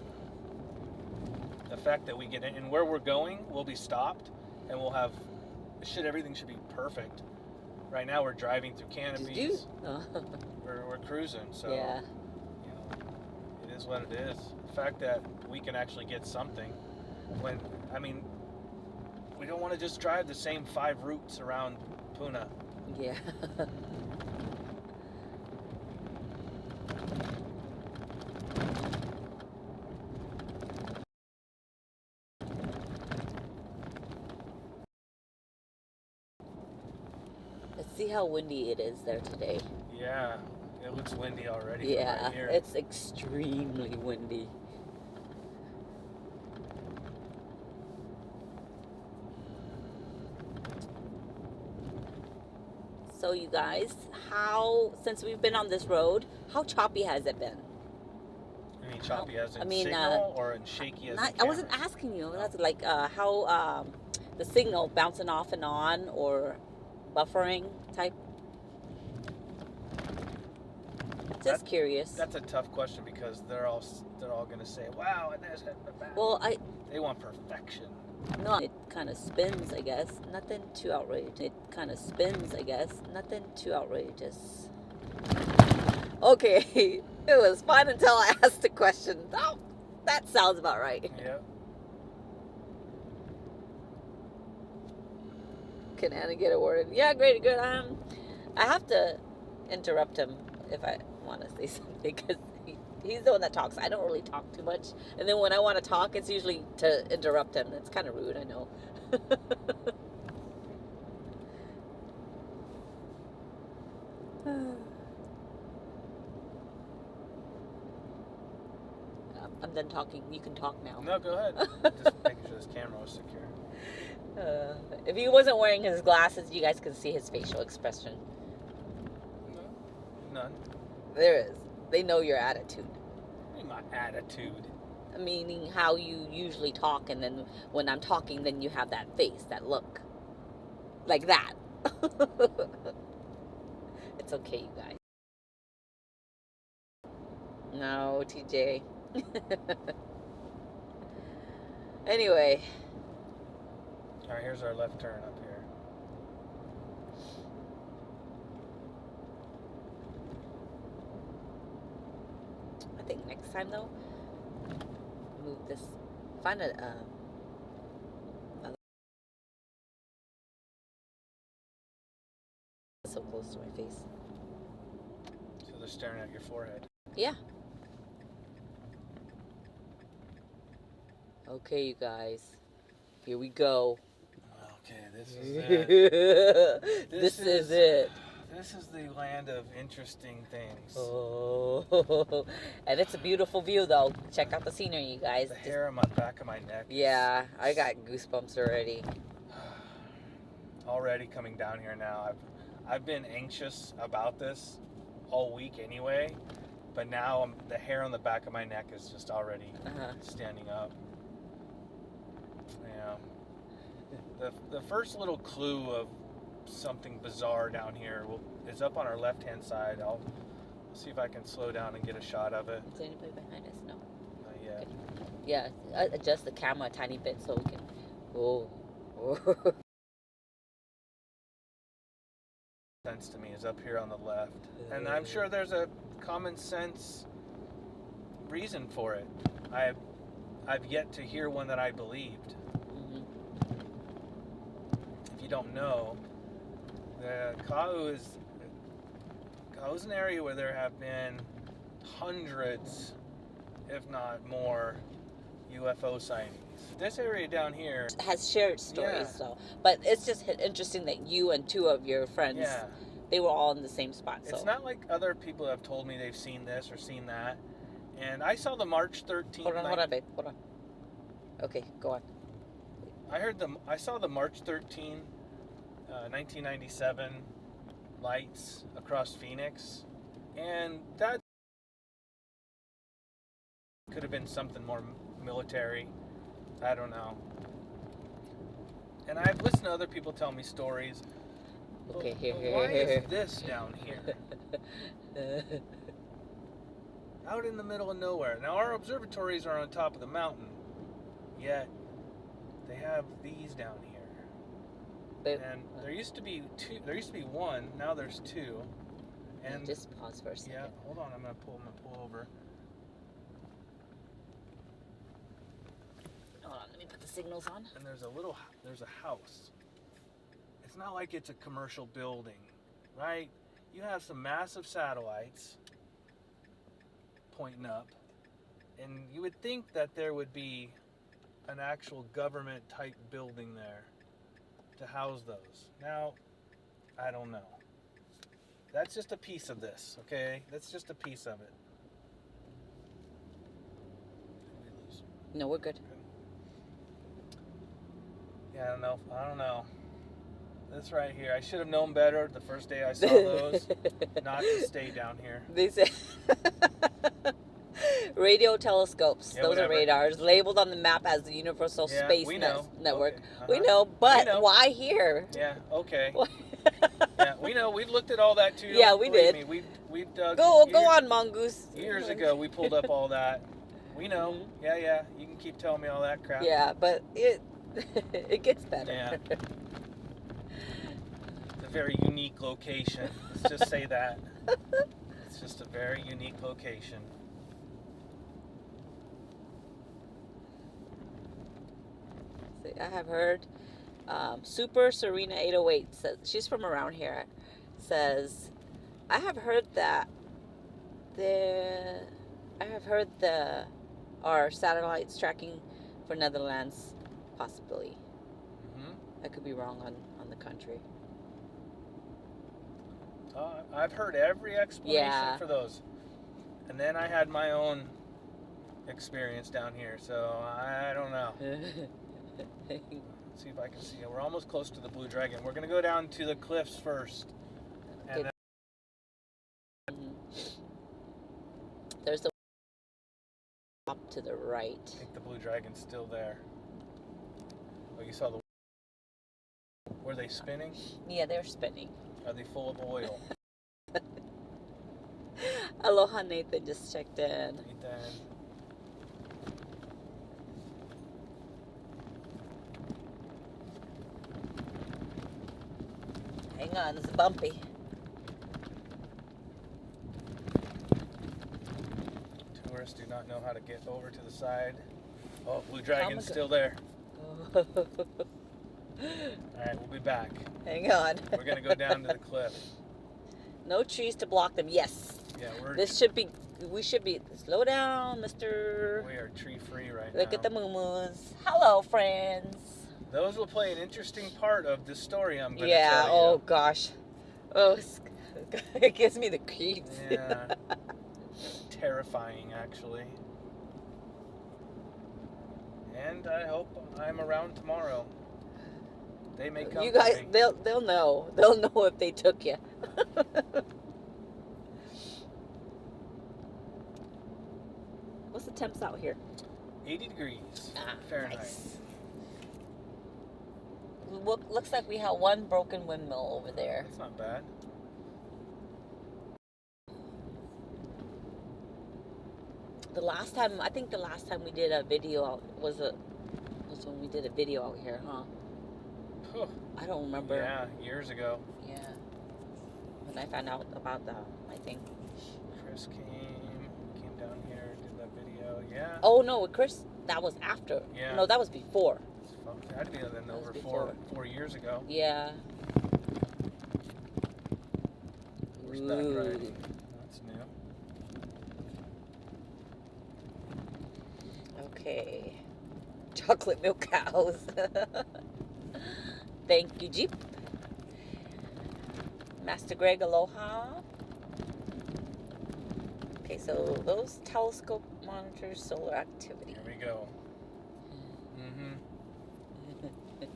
the fact that we get in and where we're going, we'll be stopped, and we'll have everything should be perfect. Right now we're driving through canopies. We're cruising, so
yeah.
you know, it is what it is. The fact that we can actually get something when, I mean, we don't want to just drive the same 5 routes around Puna.
Yeah. Let's see how windy it is there today.
Yeah, it looks windy already.
Yeah,
right here.
it's extremely windy. So you guys, since we've been on this road, how choppy has it been?
You mean choppy as in
I mean,
signal or in shaky as in
I wasn't
cameras?
asking you. That's like how the signal bouncing off and on or buffering type. Just curious.
That's a tough question because they're all going to say, "Wow, and there's bad."
Well,
they want perfection.
No, it kind of spins, I guess. Nothing too outrageous. It kind of spins, I guess. Nothing too outrageous. Okay, it was fun until I asked the question. Oh, that sounds about right.
Yeah.
Can Anna get a word in? Yeah, great, good. I have to interrupt him if I want to say something because he's the one that talks. I don't really talk too much. And then when I want to talk, it's usually to interrupt him. It's kind of rude, I know. I'm done talking. You can talk now.
No, go ahead. Just making sure this camera was secure.
If he wasn't wearing his glasses, you guys can see his facial expression.
No, none.
There is. They know your attitude.
What do you mean my attitude?
Meaning how you usually talk, and then when I'm talking, then you have that face, that look. Like that. It's okay, you guys. No, TJ. Anyway.
Alright, here's our left turn up here.
I think next time though, move this, find a so close to my face.
So they're staring at your forehead.
Yeah. Okay, you guys. Here we go.
Okay, this is it.
This is it.
This is the land of interesting things.
Oh, and it's a beautiful view, though. Check out the scenery, you guys.
The hair on my back of my neck.
Yeah, I got goosebumps already.
Already coming down here now. I've been anxious about this all week anyway, but now the hair on the back of my neck is just already standing up. Yeah. The first little clue of something bizarre down here is up on our left-hand side. I'll see if I can slow down and get a shot of it.
Is anybody behind us? No.
Not yet.
Okay. Yeah, adjust the camera a tiny bit so we can. Oh.
Sense to me is up here on the left, and I'm sure there's a common sense reason for it. I've yet to hear one that I believed. If you don't know, the Kaʻū is an area where there have been hundreds, if not more, UFO sightings. This area down here
has shared stories, though. But it's just interesting that you and two of your friends, they were all in the same spot. So
it's not like other people have told me they've seen this or seen that. And I saw the March 13th.
Hold on, babe. Hold on. Okay, go on.
I saw the March 13, 1997 lights across Phoenix, and that could have been something more military. I don't know. And I've listened to other people tell me stories.
Okay,
Why is this down here? Out in the middle of nowhere. Now our observatories are on top of the mountain, Yet they have these down here. And there used to be two. There used to be one. Now there's two. And
just pause for a second.
Yeah, hold on. I'm gonna pull over.
Hold on, let me put the signals on.
And there's a house. It's not like it's a commercial building, right? You have some massive satellites pointing up, and you would think that there would be an actual government type building there to house those. Now, I don't know. That's just a piece of this, okay? That's just a piece of it.
No, we're good.
Yeah, I don't know. This right here, I should have known better the first day I saw those, not to stay down here.
They say radio telescopes.
Yeah,
those
whatever.
are radars labeled on the map as the Universal Space Network.
Okay.
We know, but
We know.
why here?
Yeah, okay. Yeah, we know. We've looked at all that too.
Yeah, we
Believe
did.
Me. We've dug.
Go on, Mongoose.
Years ago, we pulled up all that. We know.
Mm-hmm.
Yeah. You can keep telling me all that crap.
Yeah, but it gets better.
Yeah. It's a very unique location. Let's just say that. It's just a very unique location.
I have heard Super Serena 808 says, she's from around here, says, I have heard that our satellites tracking for Netherlands possibly.
Mm-hmm.
I could be wrong on the country.
I've heard every explanation for those. And then I had my own experience down here, so I don't know. Let's see if I can see it. We're almost close to the Blue Dragon. We're going to go down to the cliffs first. And then
there's the up to the right.
I think the Blue Dragon's still there. Oh, you saw the... Were they spinning?
Yeah, they're spinning.
Are they full of oil?
Aloha, Nathan just checked in.
Nathan.
Hang on, it's bumpy.
Tourists do not know how to get over to the side. Oh, Blue Dragon's still there.
Oh.
Alright, we'll be back.
Hang on.
We're going to go down to the cliff.
No trees to block them. Yes.
Yeah,
we should be, slow down, mister.
We are tree free right now.
Look at the moo-moos. Hello, friends.
Those will play an interesting part of this story I'm going to
Yeah,
tell you.
oh gosh. Oh, it gives me the creeps.
Yeah. Terrifying, actually. And I hope I'm around tomorrow. They may come.
You guys,
for me.
they'll know. They'll know if they took you. What's the temps out here?
80 degrees Fahrenheit.
Nice. Looks like we have one broken windmill over there.
That's not bad.
I think the last time we did a video was when we did a video out here, huh? I don't remember.
Yeah, years ago.
Yeah. When I found out about I think.
Chris came down here, did that video. Yeah.
Oh no, Chris, that was after.
Yeah.
No, that was before.
It had to be then over
before.
4 years ago.
Yeah.
Horseback riding. That's new.
Okay. Chocolate milk cows. Thank you, Jeep. Master Greg, aloha. Okay, so those telescope monitors solar activity.
Here we go. Mm-hmm.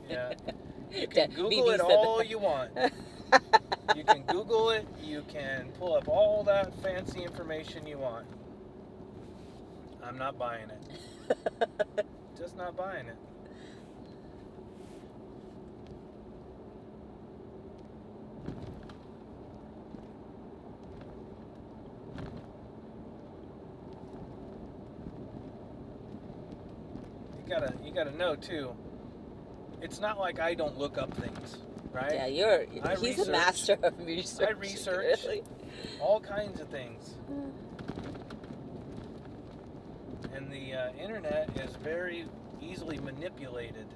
Yeah. You can Google it all you want. You can Google it. You can pull up all that fancy information you want. I'm not buying it. Just not buying it. gotta know too. It's not like I don't look up things, right?
Yeah, he's a master of research.
I research
really.
all kinds of things. And the internet is very easily manipulated,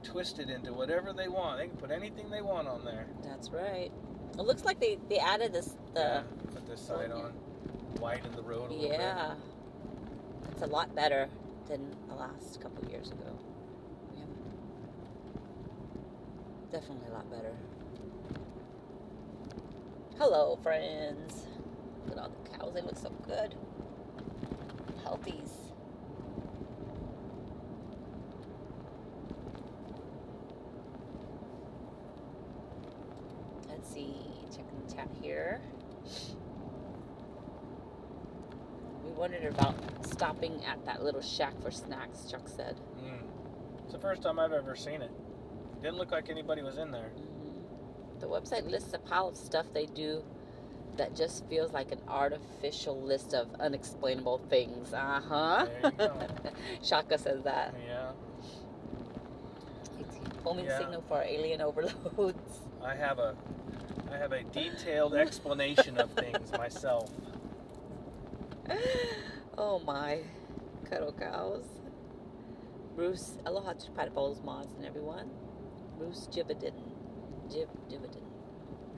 twisted into whatever they want. They can put anything they want on there.
That's right. It looks like they added this
put this side on, widen the road a little bit.
Yeah, it's a lot better than the last couple years ago. Yeah. Definitely a lot better. Hello, friends. Look at all the cows. They look so good. Healthies. Let's see. Checking the chat here. We wondered about stopping at that little shack for snacks, Chuck said.
It's the first time I've ever seen it. Didn't look like anybody was in there.
The website lists a pile of stuff they do that just feels like an artificial list of unexplainable things. Uh-huh.
There you go.
Shaka says that.
Yeah.
Homing signal for alien overloads.
I have a detailed explanation of things myself.
Oh my. Cuddle cows. Bruce, aloha to Pineapples, mods, and everyone. Bruce Jibidin.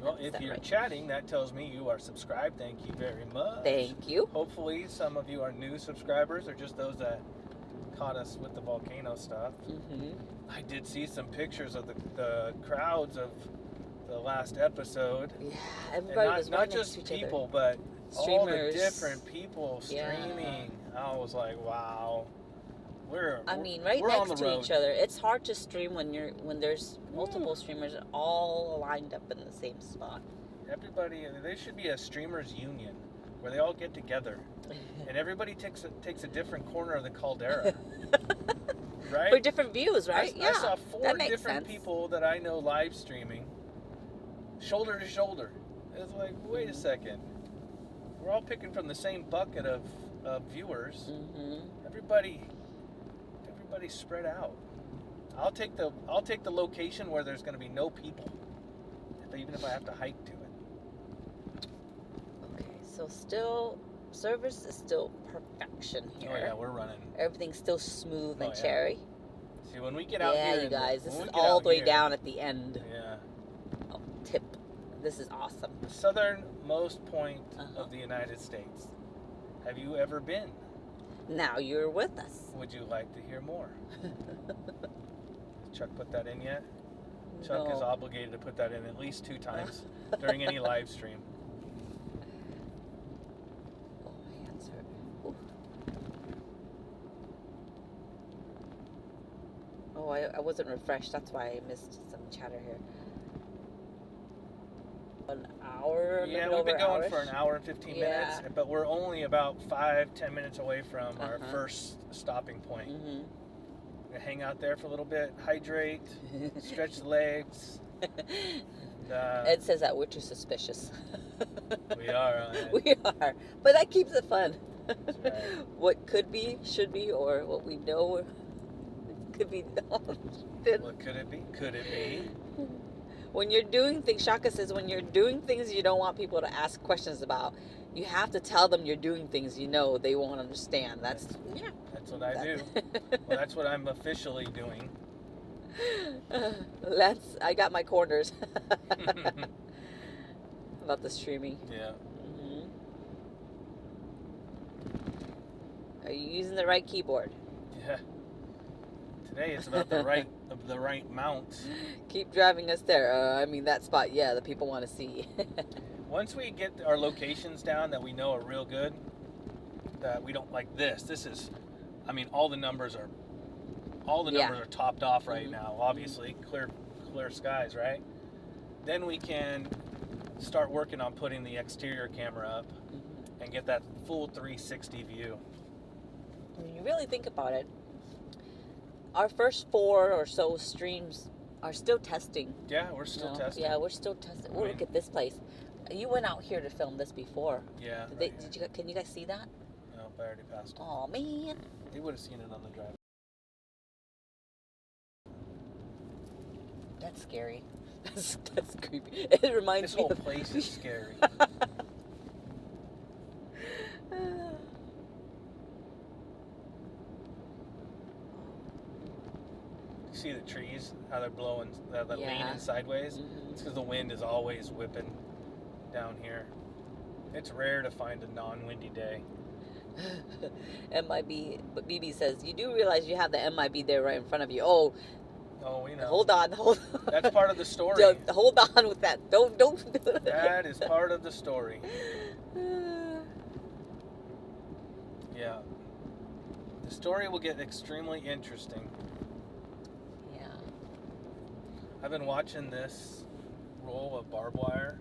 Well, if you're chatting, that tells me you are subscribed. Thank you very much.
Thank you.
Hopefully some of you are new subscribers or just those that caught us with the volcano stuff. I did see some pictures of the crowds of the last episode.
Yeah, everybody was
not just people, but
streamers.
All the different people streaming. I was like, wow. Right next to each other.
It's hard to stream when there's multiple streamers all lined up in the same spot.
Everybody, there should be a streamers union where they all get together and everybody takes a different corner of the caldera. Right?
For different views, right?
I saw 4 different people that I know live streaming, shoulder to shoulder. It's like, wait a second. We're all picking from the same bucket of viewers. Everybody spread out. I'll take the location where there's going to be no people, even if I have to hike to it.
Okay, so still service is still perfection here.
Oh yeah, we're running.
Everything's still smooth and cherry.
See, when we get out here,
you guys, this is all the way down at the end.
Yeah.
Oh, tip. This is awesome.
The southernmost point of the United States. Have you ever been?
Now you're with us.
Would you like to hear more? Chuck put that in yet?
No.
Chuck is obligated to put that in at least 2 times during any live stream.
Oh, my hands hurt. Ooh. Oh, I wasn't refreshed. That's why I missed some chatter here. An hour?
Yeah, we've been going for an hour and 15 minutes, but we're only about 5-10 minutes away from our first stopping point. We're gonna hang out there for a little bit, hydrate, stretch the legs.
Ed says that we're too suspicious.
We are.
We are, but that keeps it fun.
That's right.
What could be, should be, or what we know could be.
What could it be? Could it be?
When you're doing things, Shaka says, when you're doing things you don't want people to ask questions about, you have to tell them you're doing things you know they won't understand. That's
what I do. Well, that's what I'm officially doing.
I got my corners. About the streaming.
Yeah.
Are you using the right keyboard?
Yeah. Today it's about the right mount.
Keep driving us there. I mean, that spot, the people want to see.
Once we get our locations down that we know are real good, that we don't like this is, I mean, all the numbers are topped off right now, obviously, clear skies, right? Then we can start working on putting the exterior camera up and get that full 360 view.
When you really think about it, our first 4 or so streams are still testing.
Yeah, we're still testing.
Yeah, we're still testing. Oh, look at this place. You went out here to film this before.
Yeah.
Can you guys see that?
No, I already passed it.
Oh man.
They would have seen it on the drive.
That's scary. That's creepy. It reminds
This
me
whole
of...
place is scary. See the trees, how they're blowing, they're leaning sideways?
Mm-hmm.
It's because the wind is always whipping down here. It's rare to find a non-windy day.
MIB, but BB says, you do realize you have the MIB there right in front of you. Oh,
we know.
Hold on.
That's part of the story.
Hold on with that. Don't.
That is part of the story. Yeah. The story will get extremely interesting.
Yeah.
I've been watching this roll of barbed wire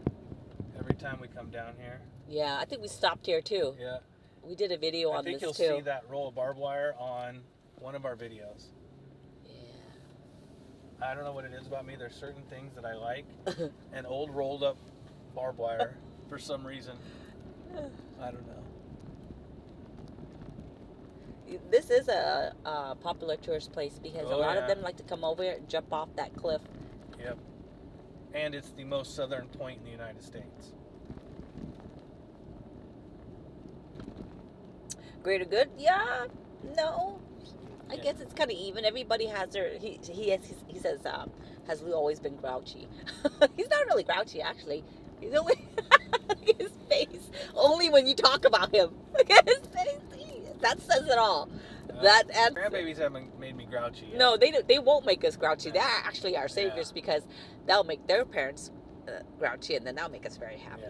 every time we come down here.
Yeah, I think we stopped here too.
Yeah.
We did a video on this too.
I think you'll see that roll of barbed wire on one of our videos. Yeah. I don't know what it is about me. There's certain things that I like. And old rolled up barbed wire for some reason. I don't know.
This is a popular tourist place because a lot of them like to come over here and jump off that cliff.
Yep. And it's the most southern point in the United States.
Greater good? Yeah. No. I guess it's kind of even. Everybody has their... He says, has Lou always been grouchy? He's not really grouchy, actually. He's only... Look at his face. Only when you talk about him. Look at his face. That says it all.
Grandbabies haven't made me grouchy yet.
No, they won't make us grouchy. They're actually our saviors because they'll make their parents grouchy, and then that'll make us very happy.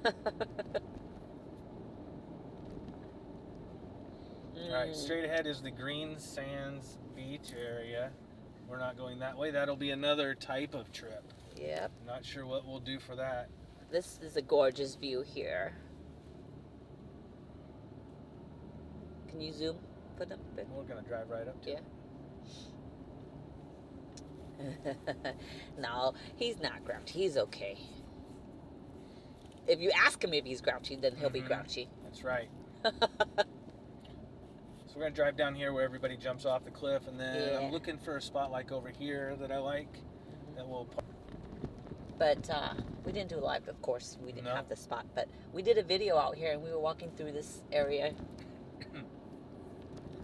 Yeah.
All right, straight ahead is the Green Sands Beach area. We're not going that way. That'll be another type of trip.
Yep.
Not sure what we'll do for that.
This is a gorgeous view here. Can you zoom for them?
We're going to drive right up to it.
No, he's not grouchy. He's okay. If you ask him if he's grouchy, then he'll be grouchy.
That's right. So we're going to drive down here where everybody jumps off the cliff, and then I'm looking for a spot like over here that I like that will...
But we didn't do live, of course. We didn't have the spot. But we did a video out here, and we were walking through this area.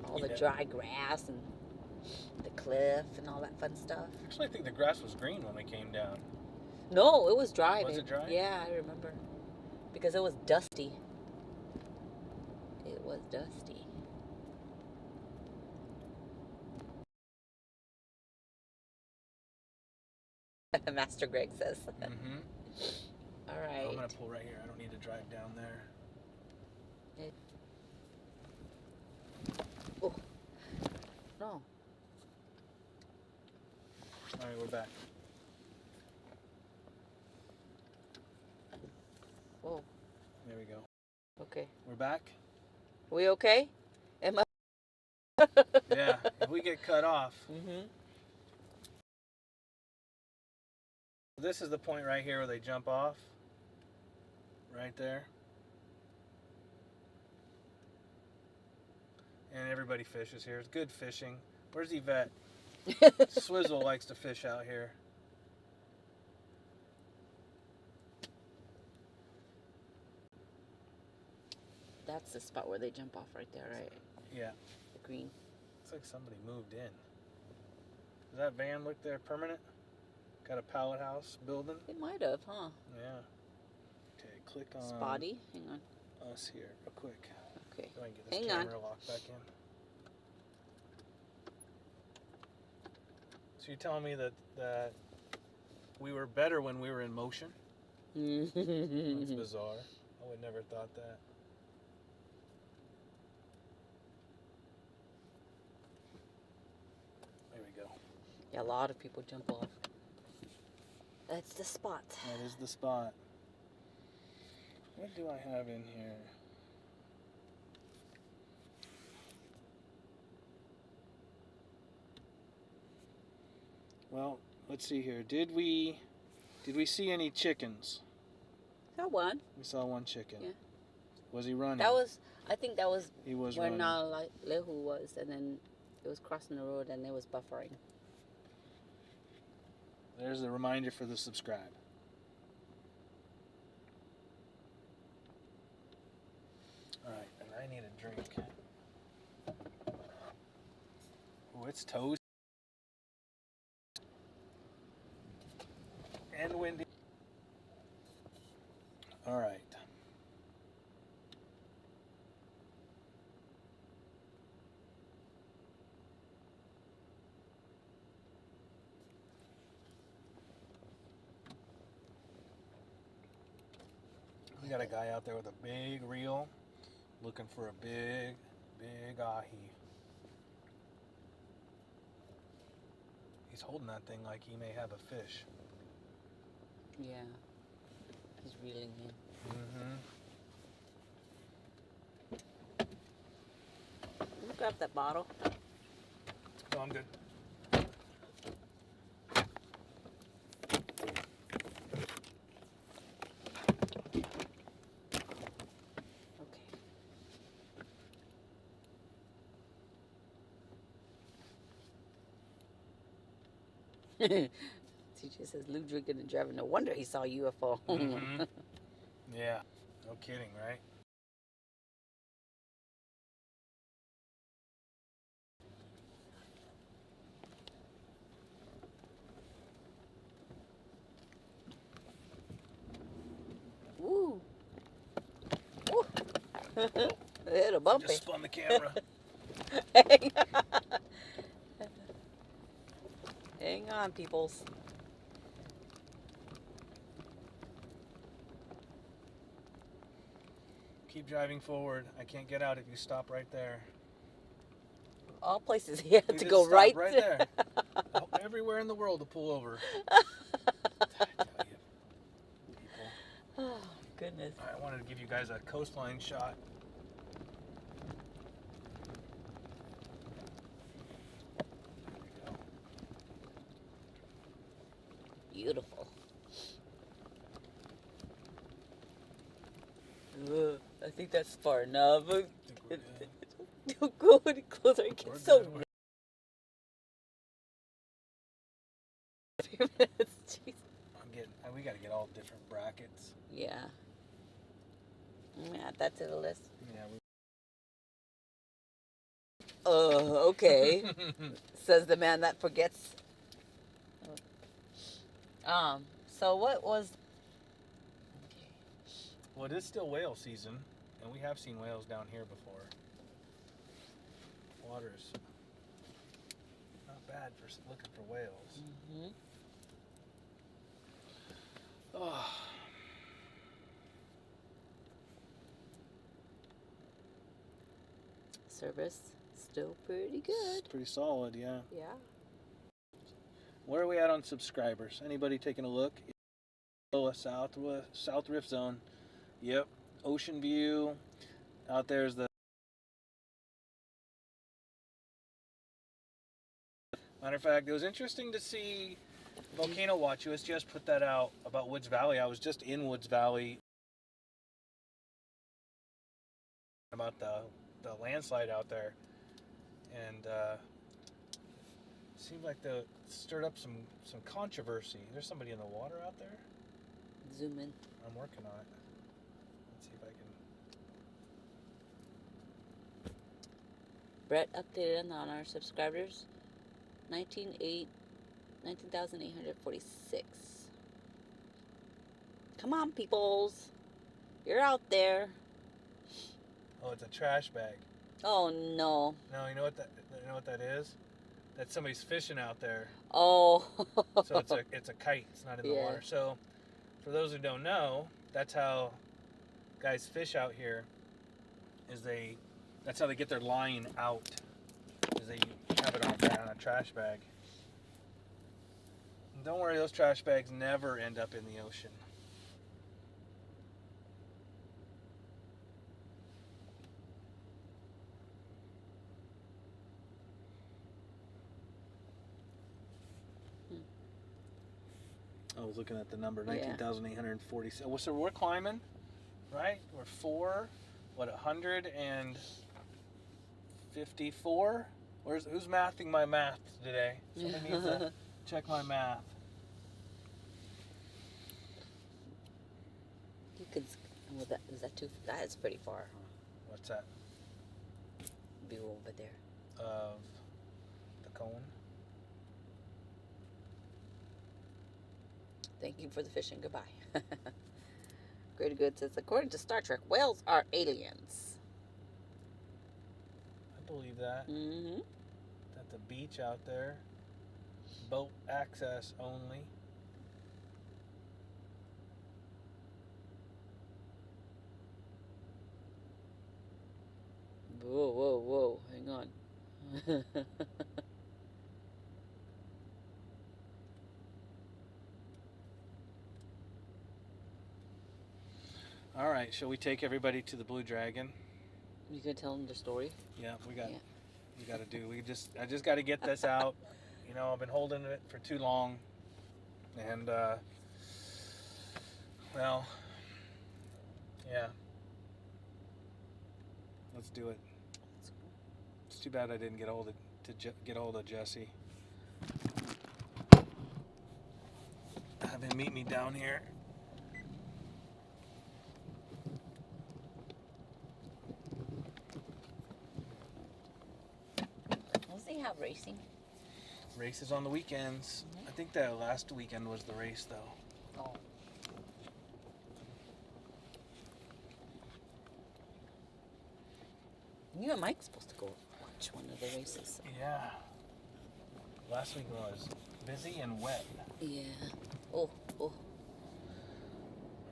All the dry grass and the cliff and all that fun stuff.
Actually, I think the grass was green when we came down.
No, it was dry.
Was it dry?
Yeah, I remember. Because it was dusty. It was dusty. Master Greg says. All right.
I'm going to pull right here. I don't need to drive down there.
Oh. No.
All right, we're back.
Oh.
There we go.
Okay.
We're back?
We okay? Am I?
Yeah, if we get cut off. This is the point right here where they jump off. Right there. And everybody fishes here. It's good fishing. Where's Yvette? Swizzle likes to fish out here.
That's the spot where they jump off right there, right?
Yeah.
The green.
Looks like somebody moved in. Does that van look there permanent? Got a pallet house building?
It might have, huh?
Yeah. Okay, click on...
Spotty? Hang on.
Us here, real quick.
Okay.
Go ahead and get this camera locked back in. So you're telling me that we were better when we were in motion? That's bizarre. I would never thought that. There we go.
Yeah, a lot of people jump off. That's the spot.
That is the spot. What do I have in here? Well, let's see here. Did we see any chickens?
Saw one.
We saw one chicken.
Yeah.
Was he running?
I think that was
he was
where
running.
Lehu was, and then it was crossing the road and it was buffering.
There's a reminder for the subscribe. Alright, and I need a drink. Oh, it's toast. And windy. Alright. We got a guy out there with a big reel looking for a big ahi. He's holding that thing like he may have a fish.
Yeah. He's reeling in. You grab that bottle.
No, I'm good.
TJ says Lou drinking and driving. No wonder he saw a UFO.
Yeah, no kidding, right?
Woo. Woo. Hit a bumpy.
Just spun the camera.
Hang on, peoples.
Keep driving forward. I can't get out if you stop right there.
All places he had
You
to
just
go
stop
right
there. Oh, everywhere in the world to pull over. I tell you, people.
Oh, goodness.
I wanted to give you guys a coastline shot.
Beautiful. I think that's far enough. Don't go any closer. It gets so
good.
Jeez.
We got to get all different brackets.
Yeah. Add that to the list.
Yeah.
Okay. Says the man that forgets. So what was... Okay.
Well, it is still whale season, and we have seen whales down here before. Water's not bad for looking for whales.
Mm-hmm.
Oh.
Service still pretty good.
It's pretty solid, yeah.
Yeah.
Where are we at on subscribers? Anybody taking a look? South Rift Zone. Yep. Ocean view. Out there's the... Matter of fact, it was interesting to see Volcano Watch. USGS put that out about Woods Valley. I was just in Woods Valley about the landslide out there, and seemed like the stirred up some controversy. There's somebody in the water out there.
Zoom in.
I'm working on it. Let's see if I can.
Brett updated on our subscribers. 19,846. Come on, peoples. You're out there.
Oh, it's a trash bag.
Oh no.
No, you know what that is? That's somebody's fishing out there.
Oh.
So it's a kite. It's not in the water. So for those who don't know, that's how guys fish out here. That's how they get their line out. Is they have it on a trash bag. And don't worry, those trash bags never end up in the ocean. I was looking at the number, 19,840. So we're climbing, right? We're 154? Who's mathing my math today? Somebody needs to check my math.
Well, is that too? That is pretty far.
What's that?
View over there.
Of the cone?
Thank you for the fishing. Goodbye. Greater Good says, according to Star Trek, whales are aliens.
I believe that.
Mm-hmm.
At the beach out there, boat access only.
Whoa, whoa, whoa. Hang on.
All right, shall we take everybody to the Blue Dragon?
You gonna tell them the story?
Yeah, we got to do. I just got to get this out. You know, I've been holding it for too long, and well, yeah. Let's do it. It's too bad I didn't get hold of Jesse. Have him meet me down here.
Does he have racing?
Races on the weekends. I think that last weekend was the race, though.
Oh. You and Mike's supposed to go watch one of the races.
Yeah. Last week was busy and wet.
Yeah. Oh.
All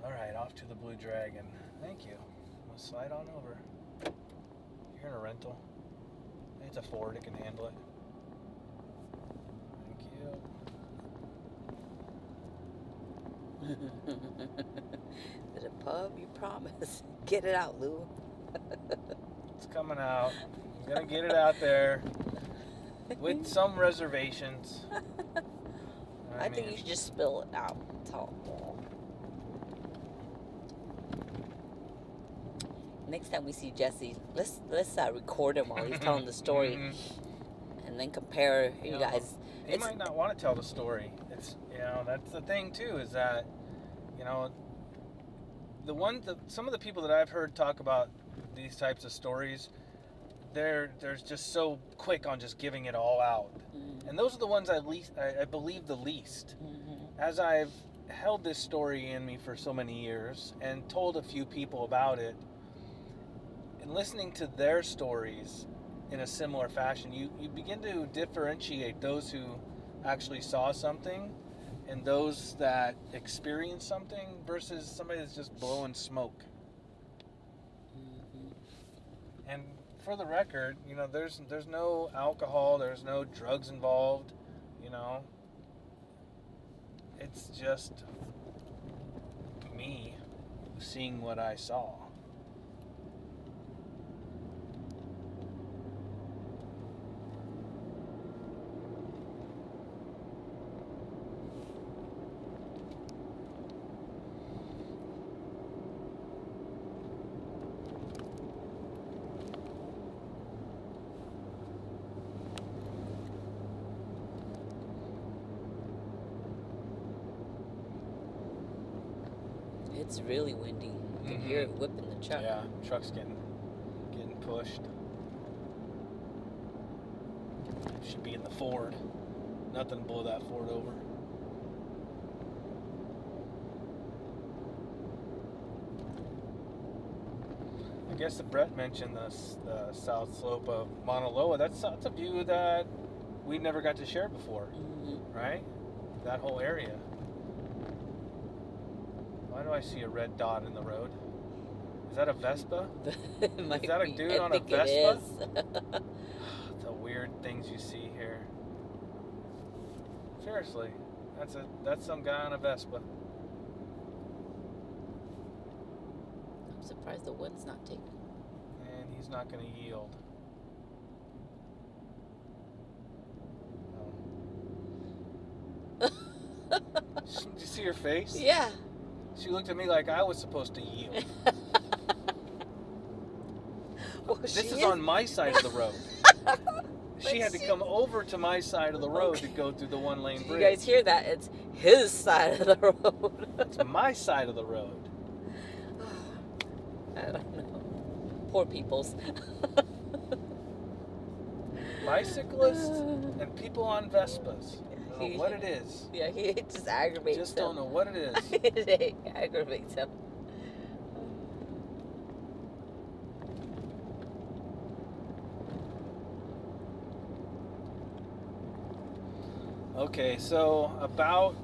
right, off to the Blue Dragon. Thank you. I'm gonna slide on over. You're in a rental. It's a Ford. It can handle it. Thank you.
To the pub, you promise. Get it out, Lou.
It's coming out. I'm gonna get it out there with some reservations.
I think you should just spill it out. That's all. Next time we see Jesse, let's record him while he's telling the story, and then compare you guys.
He might not want to tell the story. It's that's the thing too, is that some of the people that I've heard talk about these types of stories, they're just so quick on just giving it all out, and those are the ones I believe the least. As I've held this story in me for so many years and told a few people about it, and listening to their stories in a similar fashion, you begin to differentiate those who actually saw something and those that experienced something versus somebody that's just blowing smoke. And for the record, there's no alcohol, there's no drugs involved, It's just me seeing what I saw.
It's really windy. You can hear it whipping the truck.
Yeah, truck's getting pushed. Should be in the Ford. Nothing to blow that Ford over. I guess that Brett mentioned the south slope of Mauna Loa. That's a view that we never got to share before, right? That whole area. Why do I see a red dot in the road? Is that a Vespa? Is that a dude on a Vespa? The weird things you see here. Seriously, that's some guy on a Vespa.
I'm surprised the wind's not taking.
And he's not going to yield. Did you see her face?
Yeah.
She looked at me like I was supposed to yield.
Well,
this is on my side of the road. She had to come over to my side of the road to go through the one-lane bridge.
You guys hear that? It's his side of the road.
It's my side of the road.
I don't know. Poor peoples.
Bicyclists and people on Vespas. I don't know what it is.
Yeah, he just aggravates him.
Just don't know what it is.
It aggravates him.
Okay, so about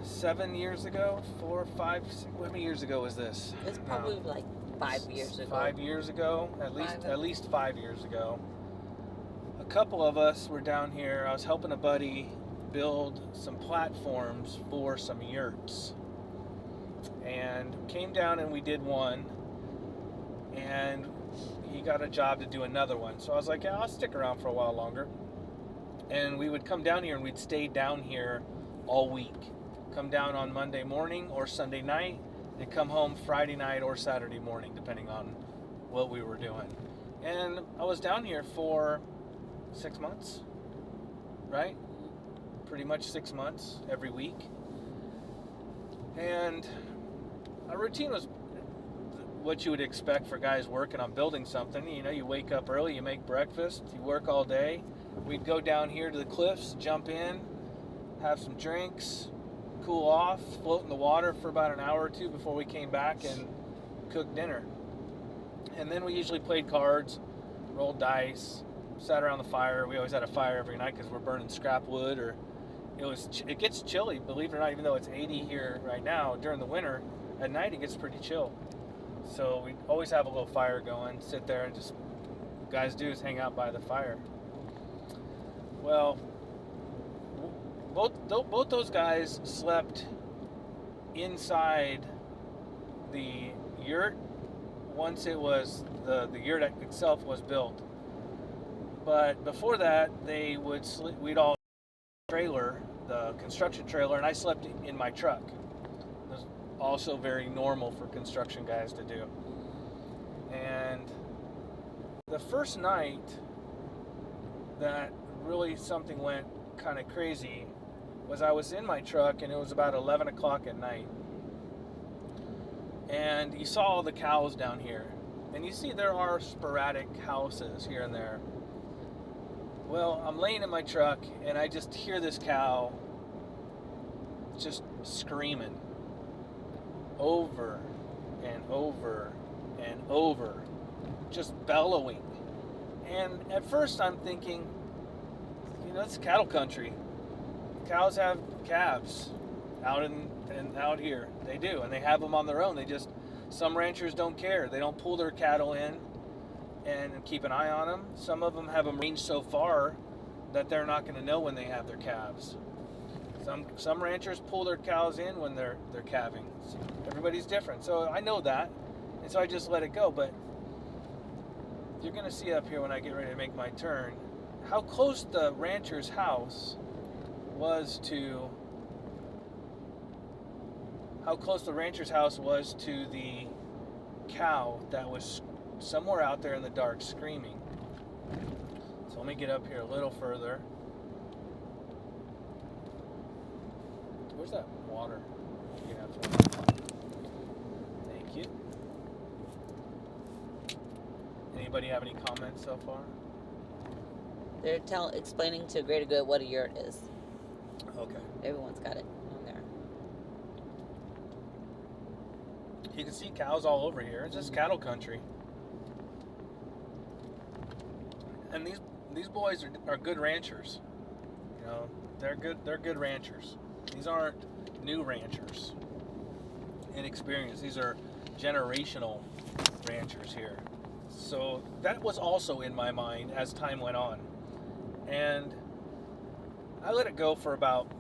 7 years ago, 4, 5, 6, how many years ago was this?
It's probably like 5 years ago.
5 years ago, at least 5 years ago. A couple of us were down here. I was helping a buddy build some platforms for some yurts, and came down and we did one, and he got a job to do another one. So I was like, yeah, I'll stick around for a while longer. And we would come down here and we'd stay down here all week. Come down on Monday morning or Sunday night and come home Friday night or Saturday morning, depending on what we were doing. And I was down here for 6 months, right? Pretty much 6 months every week. And our routine was what you would expect for guys working on building something. You know, you wake up early, you make breakfast, you work all day. We'd go down here to the cliffs, jump in, have some drinks, cool off, float in the water for about an hour or two before we came back and cooked dinner. And then we usually played cards, rolled dice, sat around the fire. We always had a fire every night because we're burning scrap wood, or it gets chilly, believe it or not, even though it's 80 here right now. During the winter, at night it gets pretty chill. So we always have a little fire going, sit there and just, guys do is hang out by the fire. Well, both those guys slept inside the yurt once it was, the yurt itself was built. But before that, they would sleep, we'd all trailer, the construction trailer, and I slept in my truck. It was also very normal for construction guys to do. And the first night that really something went kind of crazy was I was in my truck, and it was about 11 o'clock at night. And you saw all the cows down here. And you see there are sporadic houses here and there. Well, I'm laying in my truck, and I just hear this cow just screaming over and over and over, just bellowing. And at first I'm thinking, you know, it's cattle country. Cows have calves out here. They do, and they have them on their own. Some ranchers don't care. They don't pull their cattle in and keep an eye on them. Some of them have them ranged so far that they're not going to know when they have their calves. Some ranchers pull their cows in when they're calving. So everybody's different. So I know that, and so I just let it go. But you're going to see up here when I get ready to make my turn how close the rancher's house was to the cow that was somewhere out there in the dark screaming. So let me get up here a little further. Where's that water? Thank you. Anybody have any comments so far?
They're explaining to greater good what a yurt is.
Okay.
Everyone's got it in there.
You can see cows all over here. It's just cattle country. And these boys are good ranchers. You know, they're good ranchers. These aren't new ranchers, inexperienced. These are generational ranchers here. So that was also in my mind as time went on. And I let it go for about,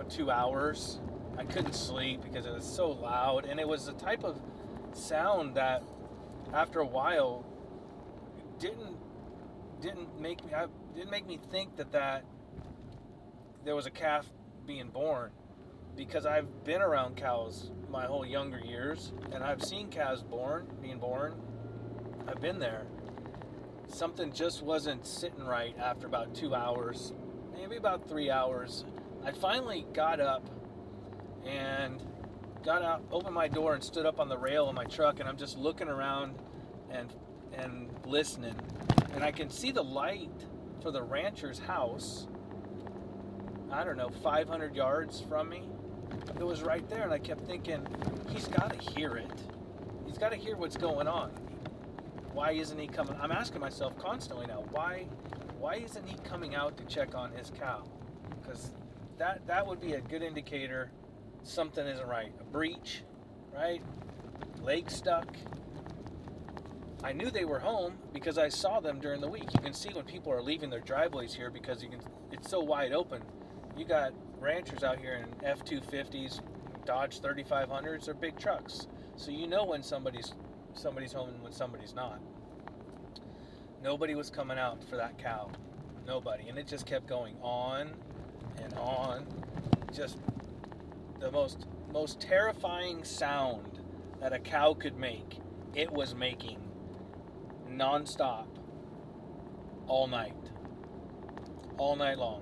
2 hours. I couldn't sleep because it was so loud, and it was the type of sound that after a while didn't make me think that there was a calf being born, because I've been around cows my whole younger years, and I've seen calves being born. I've been there. Something just wasn't sitting right after about 2 hours, maybe about 3 hours. I finally got up and got out, opened my door, and stood up on the rail of my truck, and I'm just looking around and listening, and I can see the light for the rancher's house. I don't know, 500 yards from me. It was right there, and I kept thinking, he's got to hear it. He's got to hear what's going on. Why isn't he coming? I'm asking myself constantly now, why isn't he coming out to check on his cow? Because that would be a good indicator something isn't right. A breach, right? Leg stuck. I knew they were home because I saw them during the week. You can see when people are leaving their driveways here because it's so wide open. You got ranchers out here in F-250s, Dodge 3500s, they're big trucks. So you know when somebody's home and when somebody's not. Nobody was coming out for that cow. Nobody. And it just kept going on and on. Just the most terrifying sound that a cow could make, it was making non-stop all night long.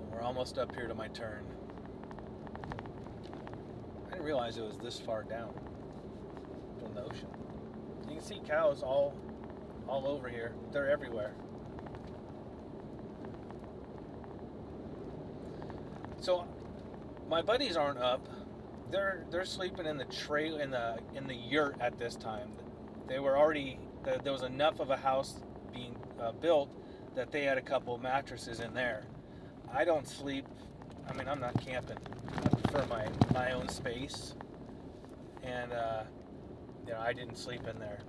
And we're almost up here to my turn. I didn't realize it was this far down from the ocean. You can see cows all over here. They're everywhere. So my buddies aren't up. They're sleeping in the trail in the yurt at this time. They were already there was enough of a house being built that they had a couple mattresses in there. I don't sleep. I mean, I'm not camping. I prefer my own space, and I didn't sleep in there.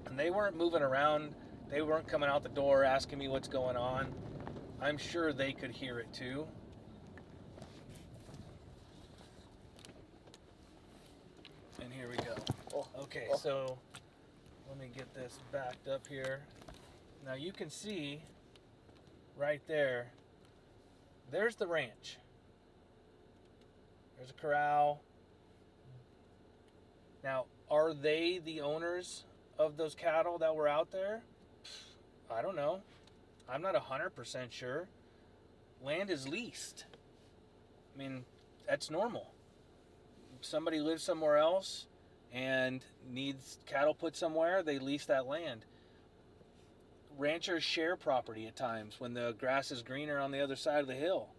And they weren't moving around. They weren't coming out the door asking me what's going on. I'm sure they could hear it too. And here we go. Okay, so let me get this backed up here. Now you can see right there, there's the ranch. There's a corral. Now, are they the owners of those cattle that were out there? I don't know. I'm not 100% sure. Land is leased. I mean, that's normal. If somebody lives somewhere else and needs cattle put somewhere, they lease that land. Ranchers share property at times when the grass is greener on the other side of the hill.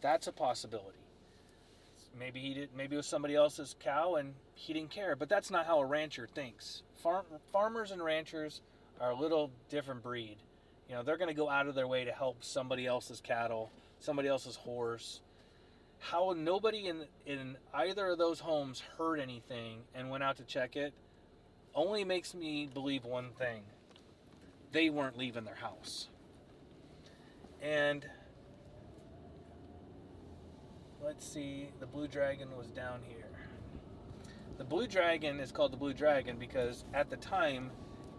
That's a possibility. Maybe it was somebody else's cow and he didn't care, but that's not how a rancher thinks. Farmers and ranchers are a little different breed. You know, they're going to go out of their way to help somebody else's cattle, somebody else's horse. How nobody in either of those homes heard anything and went out to check it only makes me believe one thing. They weren't leaving their house. And let's see, the Blue Dragon was down here. The Blue Dragon is called the Blue Dragon because at the time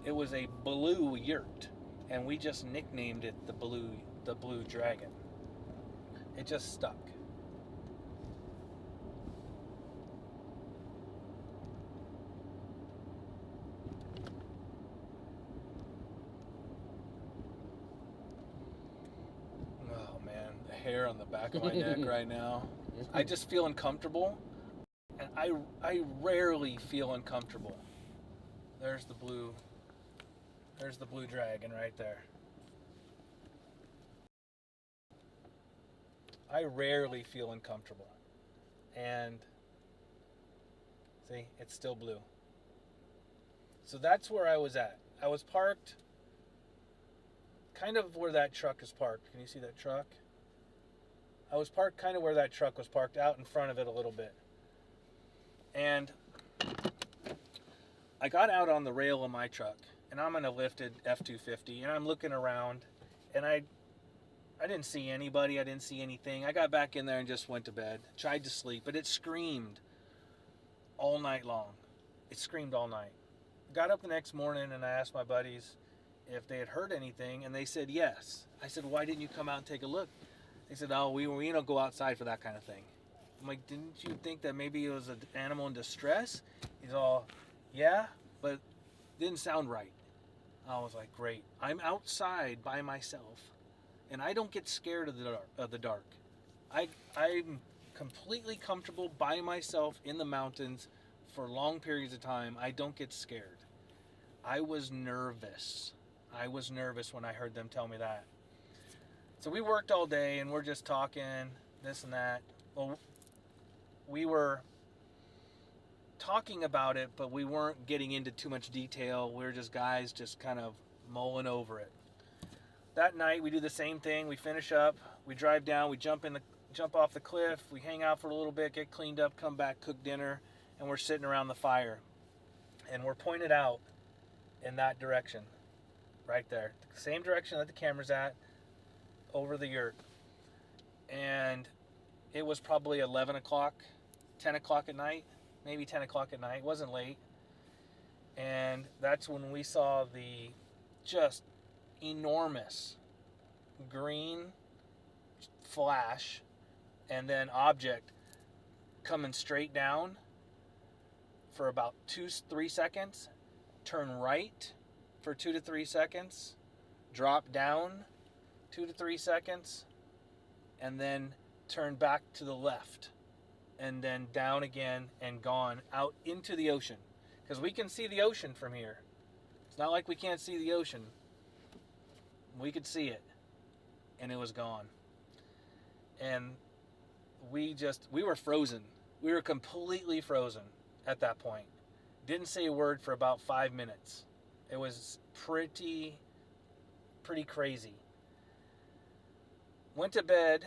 it was a blue yurt, and we just nicknamed it the Blue Dragon. It just stuck. Hair on the back of my neck right now. I just feel uncomfortable, and I rarely feel uncomfortable. There's the blue dragon right there. I rarely feel uncomfortable, and see, it's still blue. So that's where I was at. I was parked kind of where that truck is parked. Can you see that truck? I was parked kind of where that truck was parked, out in front of it a little bit. And I got out on the rail of my truck, and I'm in a lifted F-250, and I'm looking around, and I didn't see anybody, I didn't see anything. I got back in there and just went to bed, tried to sleep, but it screamed all night long. It screamed all night. Got up the next morning, and I asked my buddies if they had heard anything, and they said yes. I said, why didn't you come out and take a look? They said, oh, we don't go outside for that kind of thing. I'm like, didn't you think that maybe it was an animal in distress? He's all, yeah, but it didn't sound right. I was like, great. I'm outside by myself, and I don't get scared of the dark. I'm completely comfortable by myself in the mountains for long periods of time, I don't get scared. I was nervous. I was nervous when I heard them tell me that. So we worked all day and we're just talking this and that. Well, we were talking about it, but we weren't getting into too much detail. We were just guys just kind of mulling over it. That night we do the same thing. We finish up, we drive down, we jump off the cliff, we hang out for a little bit, get cleaned up, come back, cook dinner, and we're sitting around the fire. And we're pointed out in that direction, right there. The same direction that the camera's at, over the yurt. And it was probably 11 o'clock, 10 o'clock at night, maybe 10 o'clock at night. It wasn't late. And that's when we saw the just enormous green flash and then object coming straight down for about 2-3 seconds, turn right for 2 to 3 seconds, drop down 2 to 3 seconds, and then turn back to the left, and then down again and gone out into the ocean. Because we can see the ocean from here. It's not like we can't see the ocean. We could see it, and it was gone. And we were frozen. We were completely frozen at that point. Didn't say a word for about 5 minutes. It was pretty crazy. Went to bed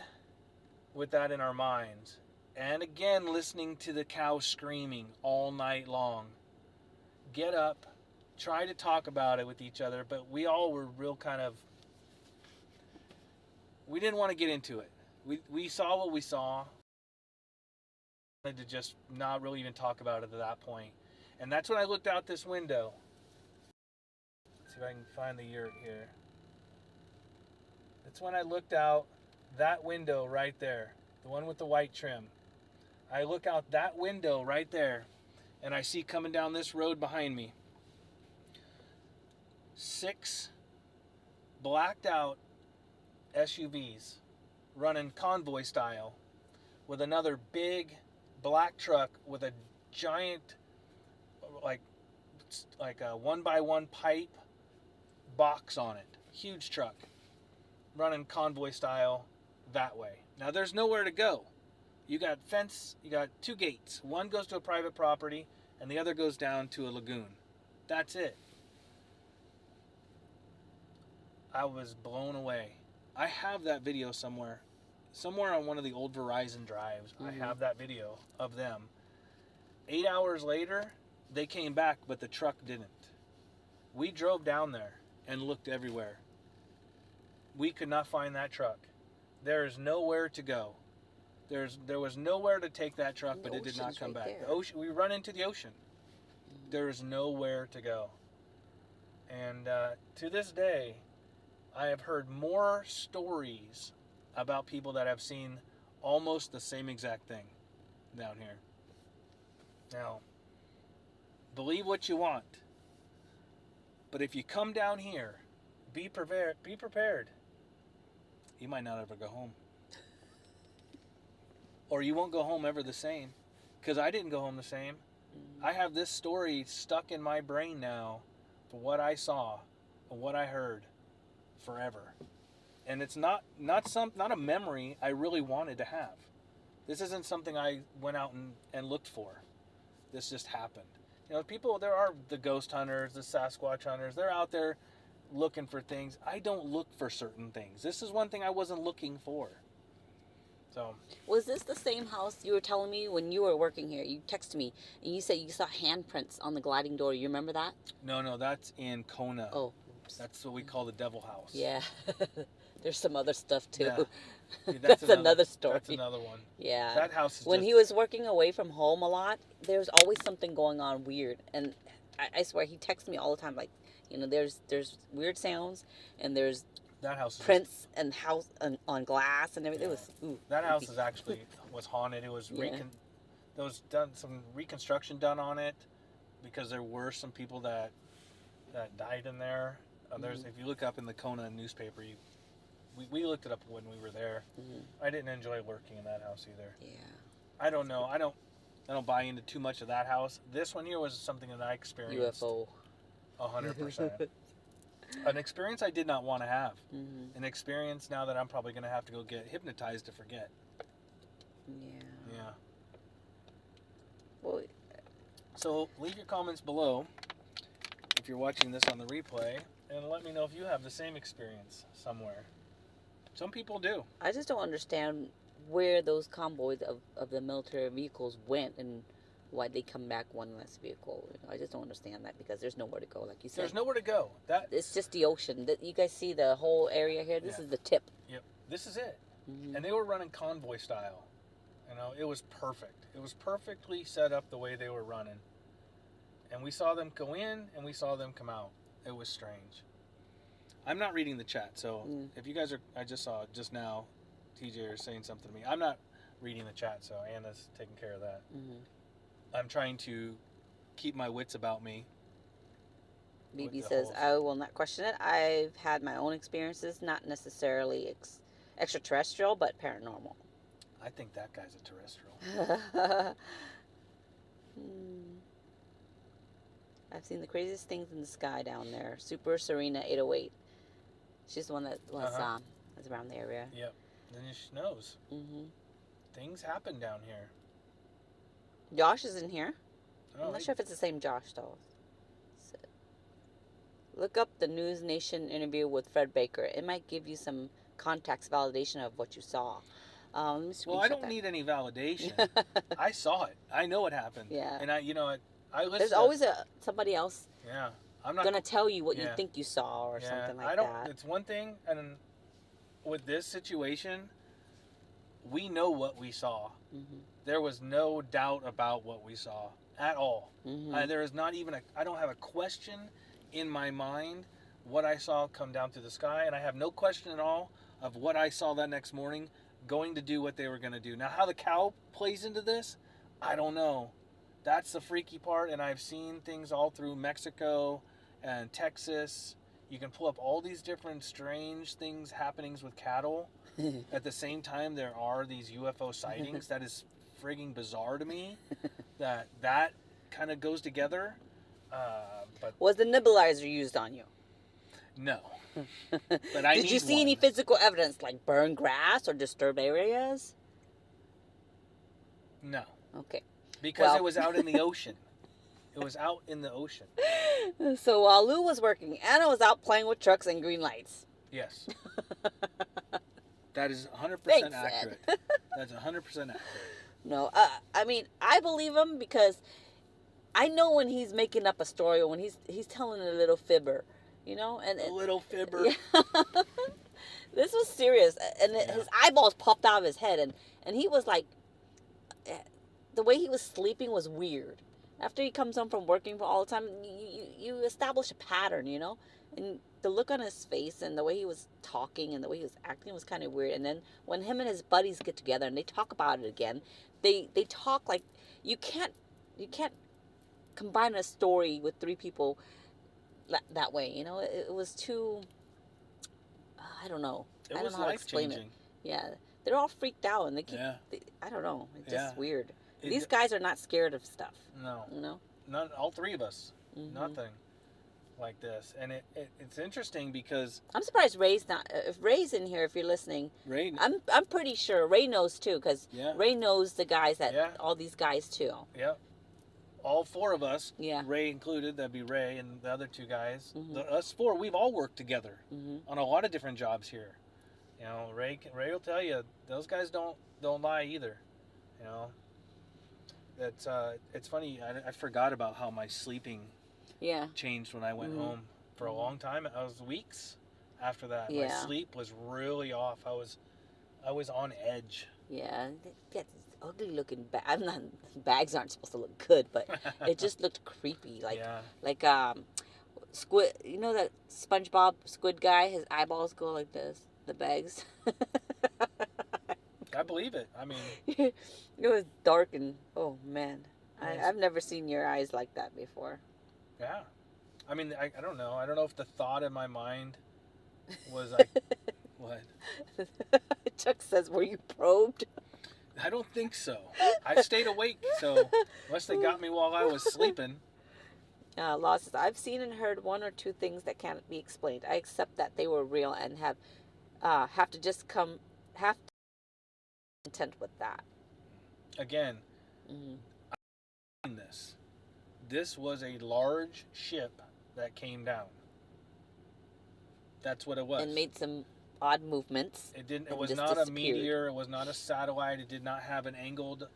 with that in our minds. And again, listening to the cow screaming all night long. Get up, try to talk about it with each other, but we all were real kind of, we didn't want to get into it. We saw what we saw. Wanted to just not really even talk about it at that point. And that's when I looked out this window. Let's see if I can find the yurt here. That's when I looked out that window right there, the one with the white trim. I look out that window right there, and I see coming down this road behind me 6 blacked out SUVs running convoy style with another big black truck with a giant like a 1x1 pipe box on it. Huge truck running convoy style that way. Now there's nowhere to go. You got fence, you got 2 gates. One goes to a private property and the other goes down to a lagoon. That's it. I was blown away. I have that video somewhere on one of the old Verizon drives. I have that video of them. 8 hours later, they came back, but the truck didn't. We drove down there and looked everywhere. We could not find that truck. There is nowhere to go. There was nowhere to take that truck, but it did not come back. The ocean, we run into the ocean. There is nowhere to go. And to this day, I have heard more stories about people that have seen almost the same exact thing down here. Now, believe what you want, but if you come down here, be prepared. You might not ever go home. Or you won't go home ever the same, because I didn't go home the same. I have this story stuck in my brain now for what I saw and what I heard forever. And it's not a memory I really wanted to have. This isn't something I went out and looked for. This just happened. You know, people, there are the ghost hunters, the Sasquatch hunters. They're out there looking for things. I don't look for certain things. This is one thing I wasn't looking for. So,
was this the same house you were telling me when you were working here? You texted me and you said you saw handprints on the gliding door. You remember that?
No, that's in Kona.
Oh.
That's what we call the Devil House.
Yeah. There's some other stuff too.
Yeah.
That's another story.
That's another one.
Yeah.
That house is
when he was working away from home a lot, there's always something going on weird. And I swear he texts me all the time, like, you know, there's weird sounds and there's
that house
prints and house on glass and everything.
Yeah.
It was
that house is actually was haunted. It was there was done some reconstruction done on it because there were some people that died in there. There's if you look up in the Kona newspaper, We looked it up when we were there.
Mm-hmm.
I didn't enjoy working in that house either.
Yeah.
I don't know. I don't buy into too much of that house. This one here was something that I experienced.
UFO.
100%. An experience I did not want to have.
Mm-hmm.
An experience now that I'm probably going to have to go get hypnotized to forget.
Yeah.
Yeah.
Well,
so leave your comments below if you're watching this on the replay, and let me know if you have the same experience somewhere. Some people do.
I just don't understand where those convoys of the military vehicles went and why they come back one less vehicle. I just don't understand that because there's nowhere to go, like you said.
There's nowhere to go.
It's just the ocean. You guys see the whole area here? This is the tip.
Yep. This is it.
Mm-hmm.
And they were running convoy style. You know, it was perfect. It was perfectly set up the way they were running. And we saw them go in and we saw them come out. It was strange. I'm not reading the chat, so if you guys are, I just saw just now, TJ is saying something to me. I'm not reading the chat, so Anna's taking care of that.
Mm-hmm.
I'm trying to keep my wits about me.
BB says, I will not question it. I've had my own experiences, not necessarily extraterrestrial, but paranormal.
I think that guy's a terrestrial.
I've seen the craziest things in the sky down there. Super Serena 808. She's the one that was around the area.
Yep. Then she knows.
Mm-hmm.
Things happen down here.
Josh is in here.
Oh,
I'm not sure if it's the same Josh, though. So, look up the News Nation interview with Fred Baker. It might give you some context validation of what you saw. Let me
well, I don't need any validation. I saw it. I know what happened.
Yeah.
And I listen.
There's always somebody else.
Yeah. I'm not
gonna tell you what you think you saw or something like that.
It's one thing, and with this situation, we know what we saw.
Mm-hmm.
There was no doubt about what we saw at all.
Mm-hmm.
There is not even I don't have a question in my mind what I saw come down through the sky, and I have no question at all of what I saw that next morning going to do what they were going to do. Now, how the cow plays into this, I don't know. That's the freaky part, and I've seen things all through Mexico and Texas. You can pull up all these different strange happenings with cattle. At the same time, there are these UFO sightings. That is frigging bizarre to me. that kind of goes together. But
was the nebulizer used on you?
No. But
Did you see any physical evidence, like burned grass or disturbed areas?
No.
Okay.
Because it was out in the ocean. It was out in the ocean.
So while Lou was working, Anna was out playing with trucks and green lights.
Yes. That is 100% accurate. That's 100% accurate.
No, I mean, I believe him because I know when he's making up a story or when he's telling a little fibber, you know? And
a little fibber.
Yeah. This was serious. And his eyeballs popped out of his head. And he was like, the way he was sleeping was weird. After he comes home from working for all the time, you establish a pattern, you know? And the look on his face and the way he was talking and the way he was acting was kind of weird. And then when him and his buddies get together and they talk about it again, they talk like you can't combine a story with three people that way, you know? It was too, I don't know.
It
I
was
don't know how to explain it. Yeah. They're all freaked out and they keep, I don't know. It's just weird. These guys are not scared of stuff.
No.
You know?
Not all three of us.
Mm-hmm.
Nothing like this. And it's interesting because
I'm surprised Ray's not. If Ray's in here, if you're listening,
Ray.
I'm pretty sure Ray knows too, because Ray knows the guys all these guys too.
Yeah. All four of us.
Yeah.
Ray included. That'd be Ray and the other two guys.
Mm-hmm.
Us four, we've all worked together
Mm-hmm.
on a lot of different jobs here. You know, Ray will tell you those guys don't lie either. You know. It's funny. I forgot about how my sleeping changed when I went home. For a long time, I was weeks after that. My sleep was really off. I was on edge.
Yeah, that's ugly looking bag. I'm not. Bags aren't supposed to look good, but it just looked creepy. Like squid. You know that SpongeBob squid guy? His eyeballs go like this. The bags.
I believe it. I mean,
it was dark and oh man, I've never seen your eyes like that before.
Yeah, I mean, I don't know. I don't know if the thought in my mind was What?
Chuck says, were you probed?
I don't think so. I stayed awake, so unless they got me while I was sleeping.
Law says, I've seen and heard one or two things that can't be explained. I accept that they were real and have to be content with that.
Again,
Mm-hmm.
this was a large ship that came down. That's what it was.
And made some odd movements.
It was not a meteor. It was not a satellite. It did not have an angled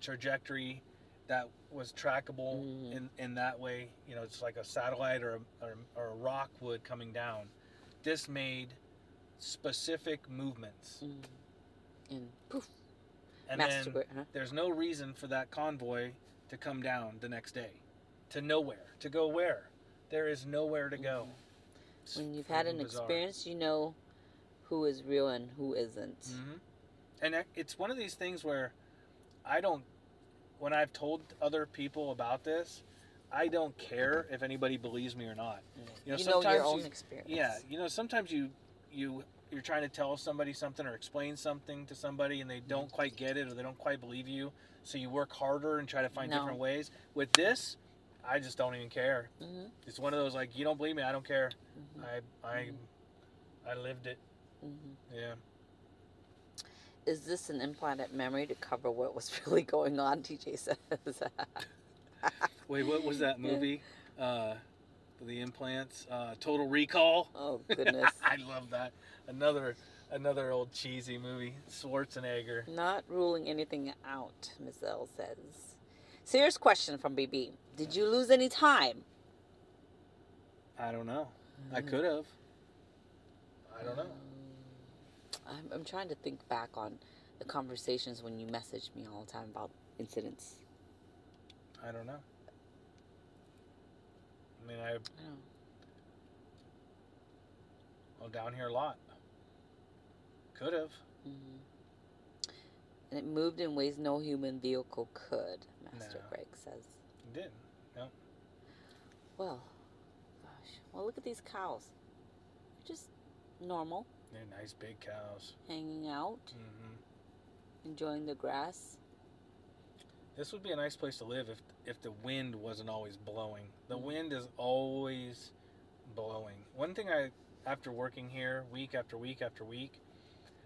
trajectory that was trackable in that way. You know, it's like a satellite or a rock would coming down. This made specific movements.
And poof.
And then there's no reason for that convoy to come down the next day. To nowhere. To go where? There is nowhere to go.
When you've had an experience, you know who is real and who isn't.
And it's one of these things where when I've told other people about this, I don't care if anybody believes me or not.
You know your own experience.
Yeah, you know, sometimes you're trying to tell somebody something or explain something to somebody and they don't quite get it or they don't quite believe you, so you work harder and try to find different ways. With this, I just don't even care. It's one of those, like, you don't believe me, I don't care. I lived it. Yeah.
Is this an implanted memory to cover what was really going on? TJ says.
Wait, what was that movie? The implants, Total Recall.
Oh goodness.
I love that. Another old cheesy movie. Schwarzenegger.
Not ruling anything out, Ms. L says. Serious question from BB. Did you lose any time?
I don't know. I could have. I don't know.
I'm trying to think back on the conversations when you messaged me all the time about incidents.
I don't know. I mean, I'm down here a lot. Could have.
And it moved in ways no human vehicle could, Master Greg says.
It did. No.
Well, gosh. Well, look at these cows. They're just normal.
They're nice big cows.
Hanging out. Enjoying the grass.
This would be a nice place to live if the wind wasn't always blowing. The wind is always blowing. One thing after working here week after week after week,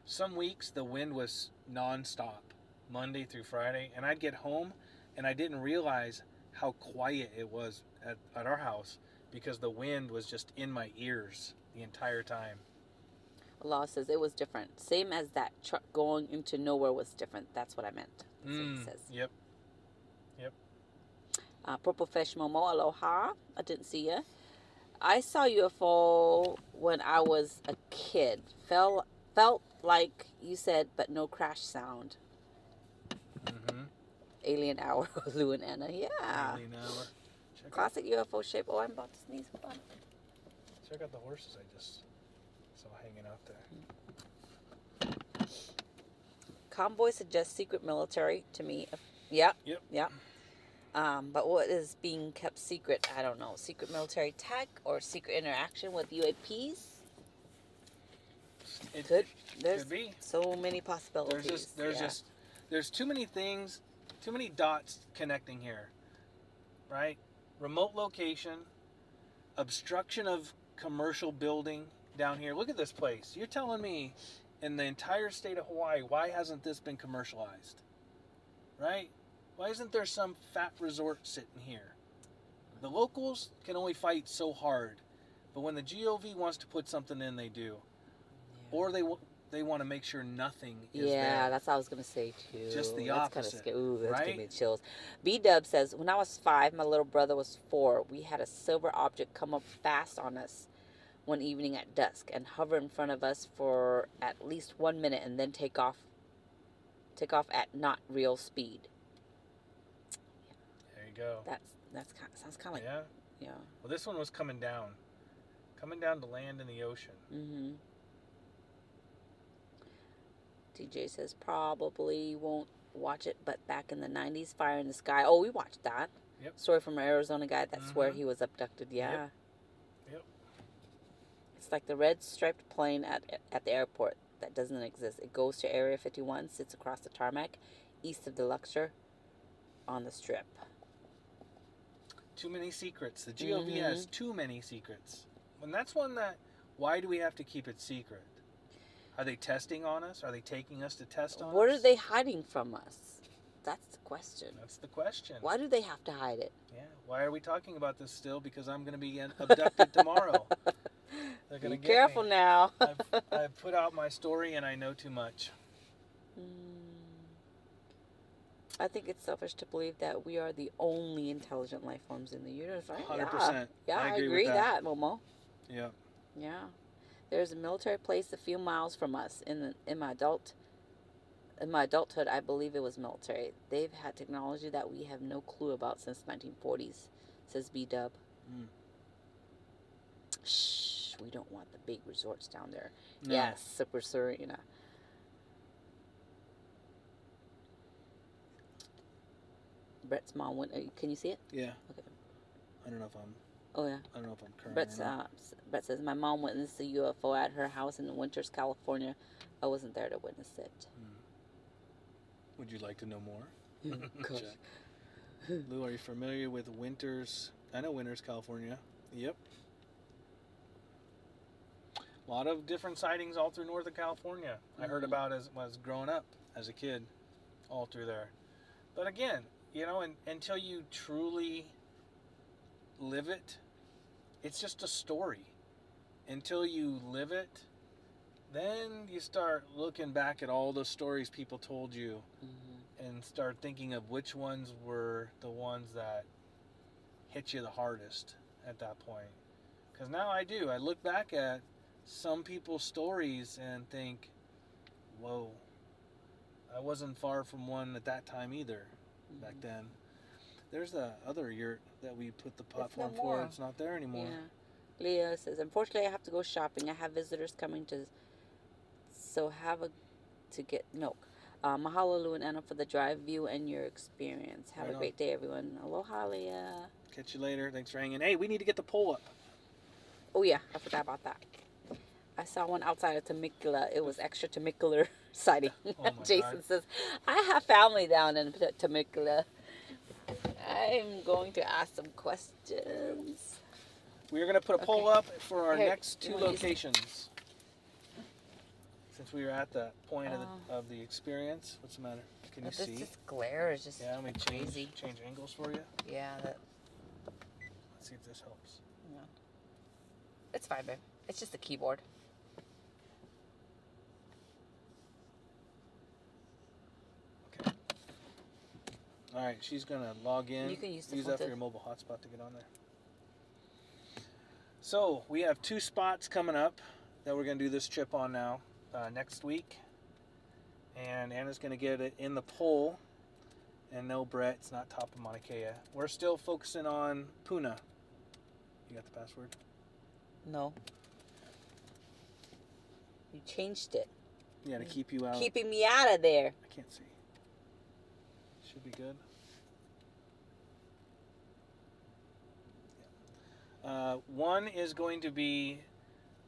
some weeks the wind was nonstop, Monday through Friday, and I'd get home and I didn't realize how quiet it was at our house because the wind was just in my ears the entire time.
Allah says it was different. Same as that truck going into nowhere was different. That's what I meant. That's what it says.
Yep.
Purple Fish Momo, aloha. I didn't see you. I saw UFO when I was a kid. Felt like you said, but no crash sound. Alien Hour, Lou and Anna. Yeah.
Alien Hour.
Classic UFO shape. Oh, I'm about to sneeze. Hold on.
Check out the horses I just saw hanging out there.
Convoy suggests secret military to me. Yeah. But what is being kept secret? I don't know. Secret military tech or secret interaction with UAPs? There's
could be.
So many possibilities.
There's too many things, too many dots connecting here, right? Remote location, obstruction of commercial building down here. Look at this place. You're telling me in the entire state of Hawaii, why hasn't this been commercialized? Right? Why isn't there some fat resort sitting here? The locals can only fight so hard, but when the GOV wants to put something in, they do. Yeah. Or they want to make sure nothing is there.
Yeah, that's what I was going to say too.
Just the
that's
opposite.
Kind of scary. Ooh, that's
right?
giving me chills. B-Dub says, when I was 5, my little brother was 4. We had a silver object come up fast on us one evening at dusk and hover in front of us for at least 1 minute and then take off at not real speed.
There you go.
That's kind of, sounds kind of like yeah.
Well, this one was coming down to land in the ocean.
TJ says probably won't watch it, but back in the 90s, Fire in the Sky. Oh, we watched that. Story from an Arizona guy that swore he was abducted. Yeah.
Yep.
like the red striped plane at the airport that doesn't exist. It goes to Area 51, sits across the tarmac, east of the Luxor, on the strip.
Too many secrets. The GOV has too many secrets. And that's one that, why do we have to keep it secret? Are they testing on us? Are they taking us to test on us?
What are they hiding from us? That's the question.
That's the question.
Why do they have to hide it?
Yeah. Why are we talking about this still? Because I'm going to be abducted tomorrow. They're going to get
careful
me.
now.
I've put out my story and I know too much.
I think it's selfish to believe that we are the only intelligent life forms in the universe.
100%.
Yeah, I agree
with that.
Momo.
Yeah.
Yeah. There's a military place a few miles from us. In my adulthood, I believe it was military. They've had technology that we have no clue about since the 1940s, says B-Dub. Shh, we don't want the big resorts down there.
No.
Yes, Super Serena. Brett's mom went. Can you see it?
Yeah.
Okay.
I don't know if I'm.
Oh yeah.
I don't know if I'm current.
Brett says my mom witnessed a UFO at her house in Winters, California. I wasn't there to witness it.
Would you like to know more?
Gosh.
Lou, are you familiar with Winters? I know Winters, California. Yep. A lot of different sightings all through Northern California. I heard about as I was growing up as a kid, all through there. But again, you know, until you truly live it, it's just a story. Until you live it, then you start looking back at all the stories people told you and start thinking of which ones were the ones that hit you the hardest at that point. Because now I do. I look back at some people's stories and think, whoa, I wasn't far from one at that time either, back then. There's the other yurt that we put the platform for. It's not there anymore.
Yeah. Leah says, unfortunately, I have to go shopping. I have visitors coming to get milk. Mahalo, Lou and Anna, for the drive view and your experience. Have a great day, everyone. Aloha, Leah.
Catch you later. Thanks for hanging. Hey, we need to get the poll up.
Oh, yeah. I forgot about that. I saw one outside of Temecula. It was extra Temecula sighting.
Oh
Jason says, I have family down in Temecula. I'm going to ask some questions.
We're going to put a poll up for our next two locations. Since we were at the point of the experience. What's the matter? Can you see?
This glare is just
let me
crazy.
Change angles for you.
Yeah.
Let's see if this helps.
Yeah. It's fine, babe. It's just a keyboard.
Okay. All right, she's going to log in.
You can use
that for your mobile hotspot to get on there. So, we have 2 spots coming up that we're going to do this trip on now. Next week, and Anna's going to get it in the poll, and no, Brett, it's not top of Mauna Kea. We're still focusing on Puna. You got the password?
No. You changed it.
Yeah, to keep you out.
Keeping me out of there.
I can't see. Should be good. Yeah. One is going to be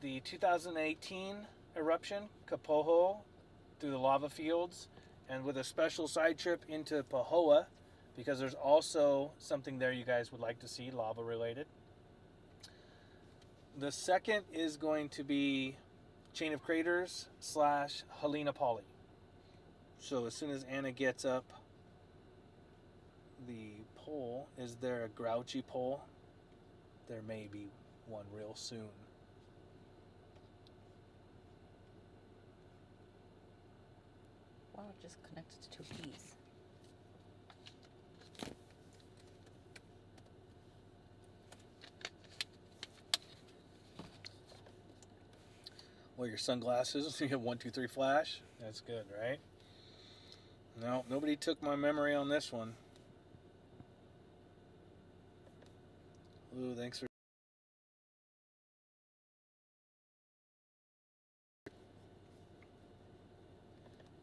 the 2018 eruption, Kapoho, through the lava fields, and with a special side trip into Pahoa, because there's also something there you guys would like to see, lava related. The second is going to be Chain of Craters / Helena Pali. So as soon as Anna gets up the poll, is there a grouchy poll? There may be one real soon.
Wow, just connected to 2 keys.
Well, your sunglasses, you have 1, 2, 3 flash. That's good, right? No, nobody took my memory on this one. Ooh, thanks for...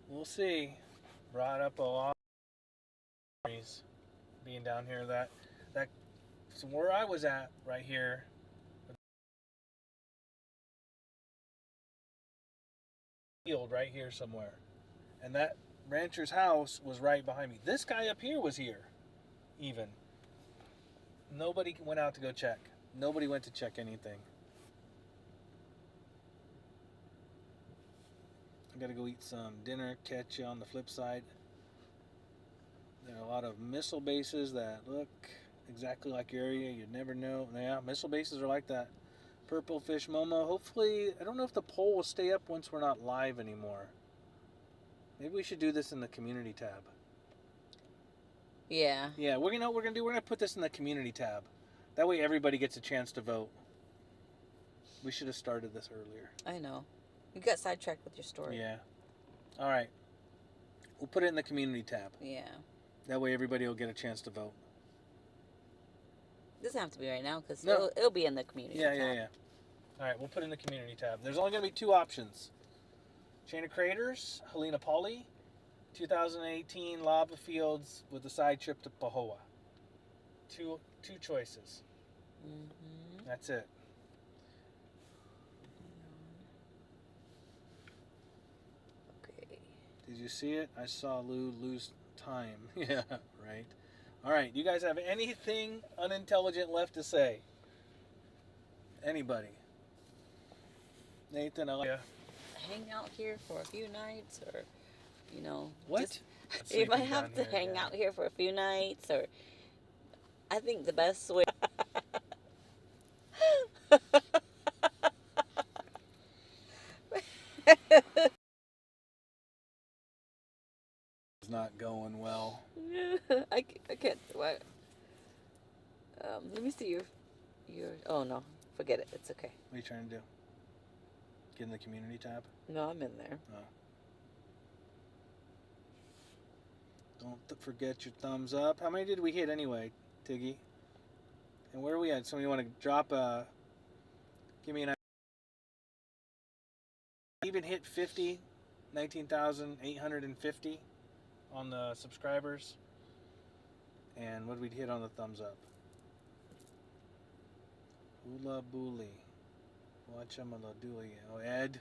We'll see. Brought up a lot of memories being down here. That so where I was at right here field right here somewhere. And that rancher's house was right behind me. This guy up here was here, even. Nobody went out to go check. Nobody went to check anything. I gotta go eat some dinner, catch you on the flip side. There are a lot of missile bases that look exactly like your area. You'd never know. Yeah, missile bases are like that. Purple fish Momo. Hopefully, I don't know if the poll will stay up once we're not live anymore. Maybe we should do this in the community tab.
Yeah.
Yeah, we're gonna put this in the community tab. That way everybody gets a chance to vote. We should have started this earlier.
I know. You got sidetracked with your story.
Yeah. All right. We'll put it in the community tab.
Yeah.
That way everybody will get a chance to vote.
Doesn't have to be right now because
No.
it'll be in the community tab.
Yeah. All right, we'll put it in the community tab. There's only going to be two options. Chain of Craters, Helena Poly, 2018 lava fields with a side trip to Pahala. Two choices.
Mm-hmm.
That's it.
Okay.
Did you see it? I saw Lou lose time. Yeah, right. All right, you guys have anything unintelligent left to say? Anybody? Nathan, I like
Hang out here for a few nights, or, you know.
What?
You might have to hang out here for a few nights, or I think the best way.
It's not going well.
I can't. What? Let me see your. Oh no, forget it. It's okay.
What are you trying to do? Get in the community tab?
No, I'm in there.
Oh. Don't forget your thumbs up. How many did we hit anyway, Tiggy? And where are we at? Somebody want to drop a... Give me an... Even hit 50, 19,850 on the subscribers. And what did we hit on the thumbs up? Hula Booly. Watchamala Dooley. Oh, Ed.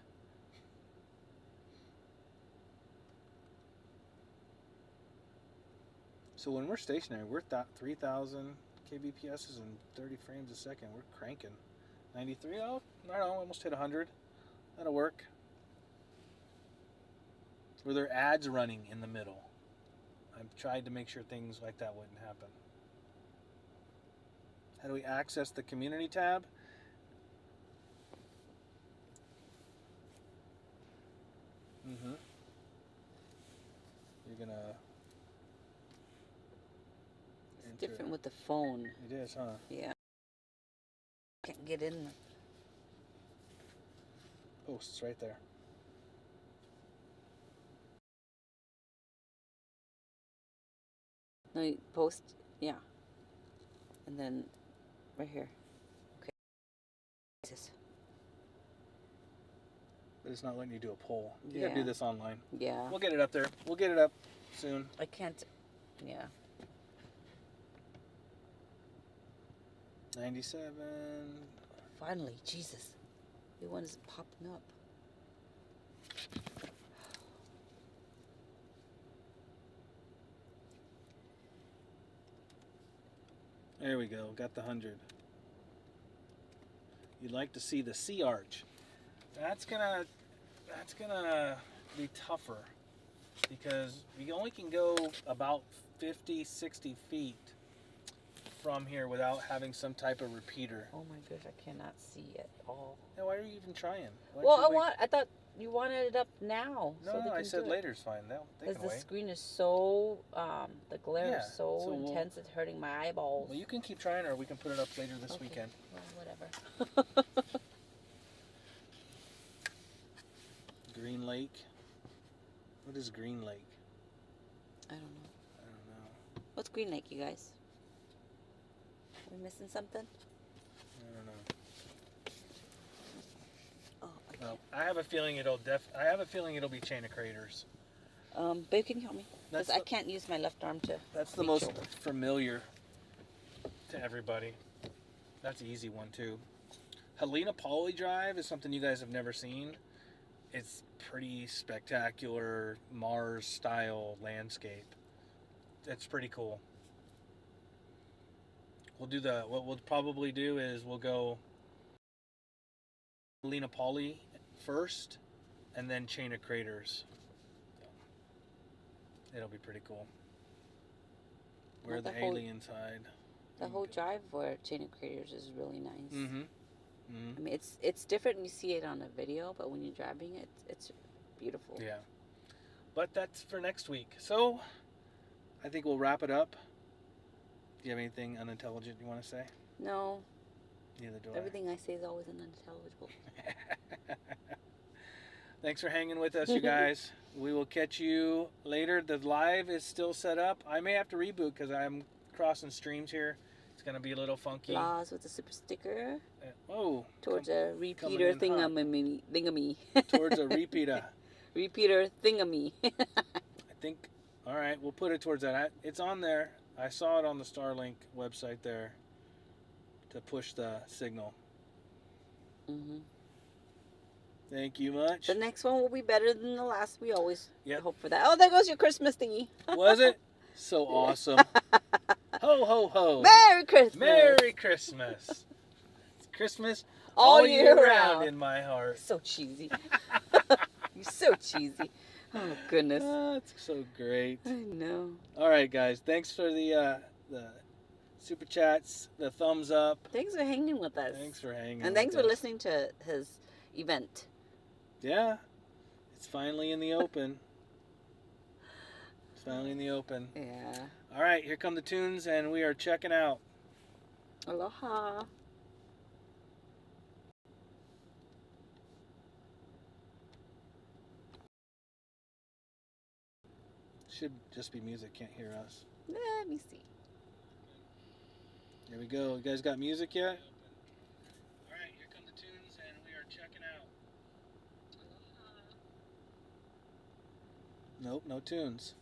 So when we're stationary, we're 3,000 kbps and 30 frames a second. We're cranking. 93. Oh, I don't know. Almost hit 100. That'll work. Were there ads running in the middle? I've tried to make sure things like that wouldn't happen. How do we access the community tab? You're gonna.
It's different with the phone.
It is, huh?
Yeah. Can't get in.
Posts right there.
No, you post. Yeah. And then right here. Okay.
But it's not letting you do a poll. You gotta do this online.
Yeah.
We'll get it up there. We'll get it up soon.
I can't. Yeah.
97.
Finally, Jesus. The one is popping up.
There we go. Got the 100. You'd like to see the sea arch. That's gonna be tougher because you only can go about 50, 60 feet from here without having some type of repeater.
Oh my gosh, I cannot see at all.
Now, why are you even trying?
I thought you wanted it up now.
No, I said later's fine.
Because the screen is so, the glare is so intense, it's hurting my eyeballs.
Well, you can keep trying, or we can put it up later this weekend.
Well, whatever.
Green Lake. What is Green Lake?
I don't know. What's Green Lake, you guys? Are we missing something?
I don't know.
Oh,
well, I have a feeling it'll be Chain of Craters.
Babe, can you help me? Because I can't use my left arm to.
That's the most familiar to everybody. That's an easy one too. Helena Poly Drive is something you guys have never seen. it's pretty spectacular Mars style landscape. It's pretty cool. What we'll probably do is we'll go Lena Pali first and then Chain of Craters. It'll be pretty cool. Where the aliens hide.
The whole drive for Chain of Craters is really nice.
Mm-hmm.
I mean, it's different when you see it on a video, but when you're driving it, it's beautiful.
Yeah. But that's for next week. So, I think we'll wrap it up. Do you have anything unintelligent you want to say?
No.
Neither do
Everything I say is always unintelligible.
Thanks for hanging with us, you guys. We will catch you later. The live is still set up. I may have to reboot because I'm crossing streams here. It's going to be a little funky.
Laws with a super sticker.
Oh.
Towards a repeater thingamy.
Towards a repeater.
Repeater thingamy.
I think, all right, we'll put it towards that. It's on there. I saw it on the Starlink website there to push the signal.
Mm-hmm.
Thank you much.
The next one will be better than the last. We always
hope
for that. Oh, there goes your Christmas thingy.
Was it? So awesome. Ho, ho, ho.
Merry Christmas.
Merry Christmas. It's Christmas
all year round
in my heart.
So cheesy. You're so cheesy. Oh, goodness.
That's so great.
I know.
All right, guys. Thanks for the super chats, the thumbs up.
Thanks for hanging with us.
Thanks for hanging
And thanks for listening to his event.
Yeah. It's finally in the open. It's finally in the open.
Yeah.
All right, here come the tunes, and we are checking out.
Aloha.
Should just be music, can't hear us.
Let me see.
Here we go. You guys got music yet? All right, here come the tunes, and we are checking out. Nope, no tunes.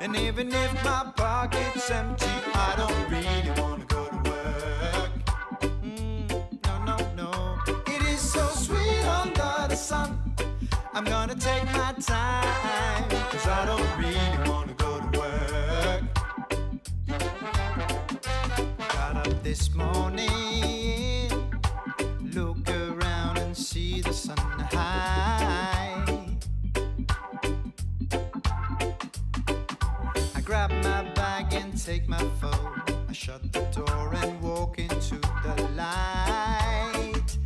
And even if my pocket's empty, I don't really want to go to work. No, no, no. It is so sweet under the sun. I'm gonna take my time, 'cause I don't really want to go to work. Got up this morning, look around and see the sun high. Grab my bag and take my phone. I shut the door and walk into the light.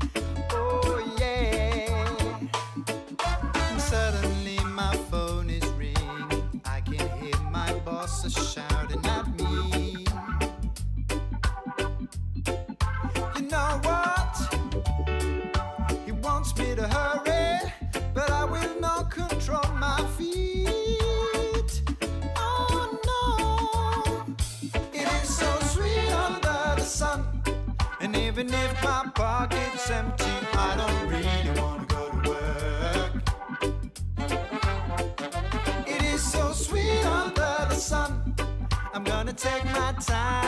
Oh yeah. And suddenly my phone is ringing. I can hear my boss shouting at me. You know what? He wants me to hurry, but I will not control my feet. And even if my pocket's empty, I don't really want to go to work. It is so sweet under the sun. I'm gonna take my time.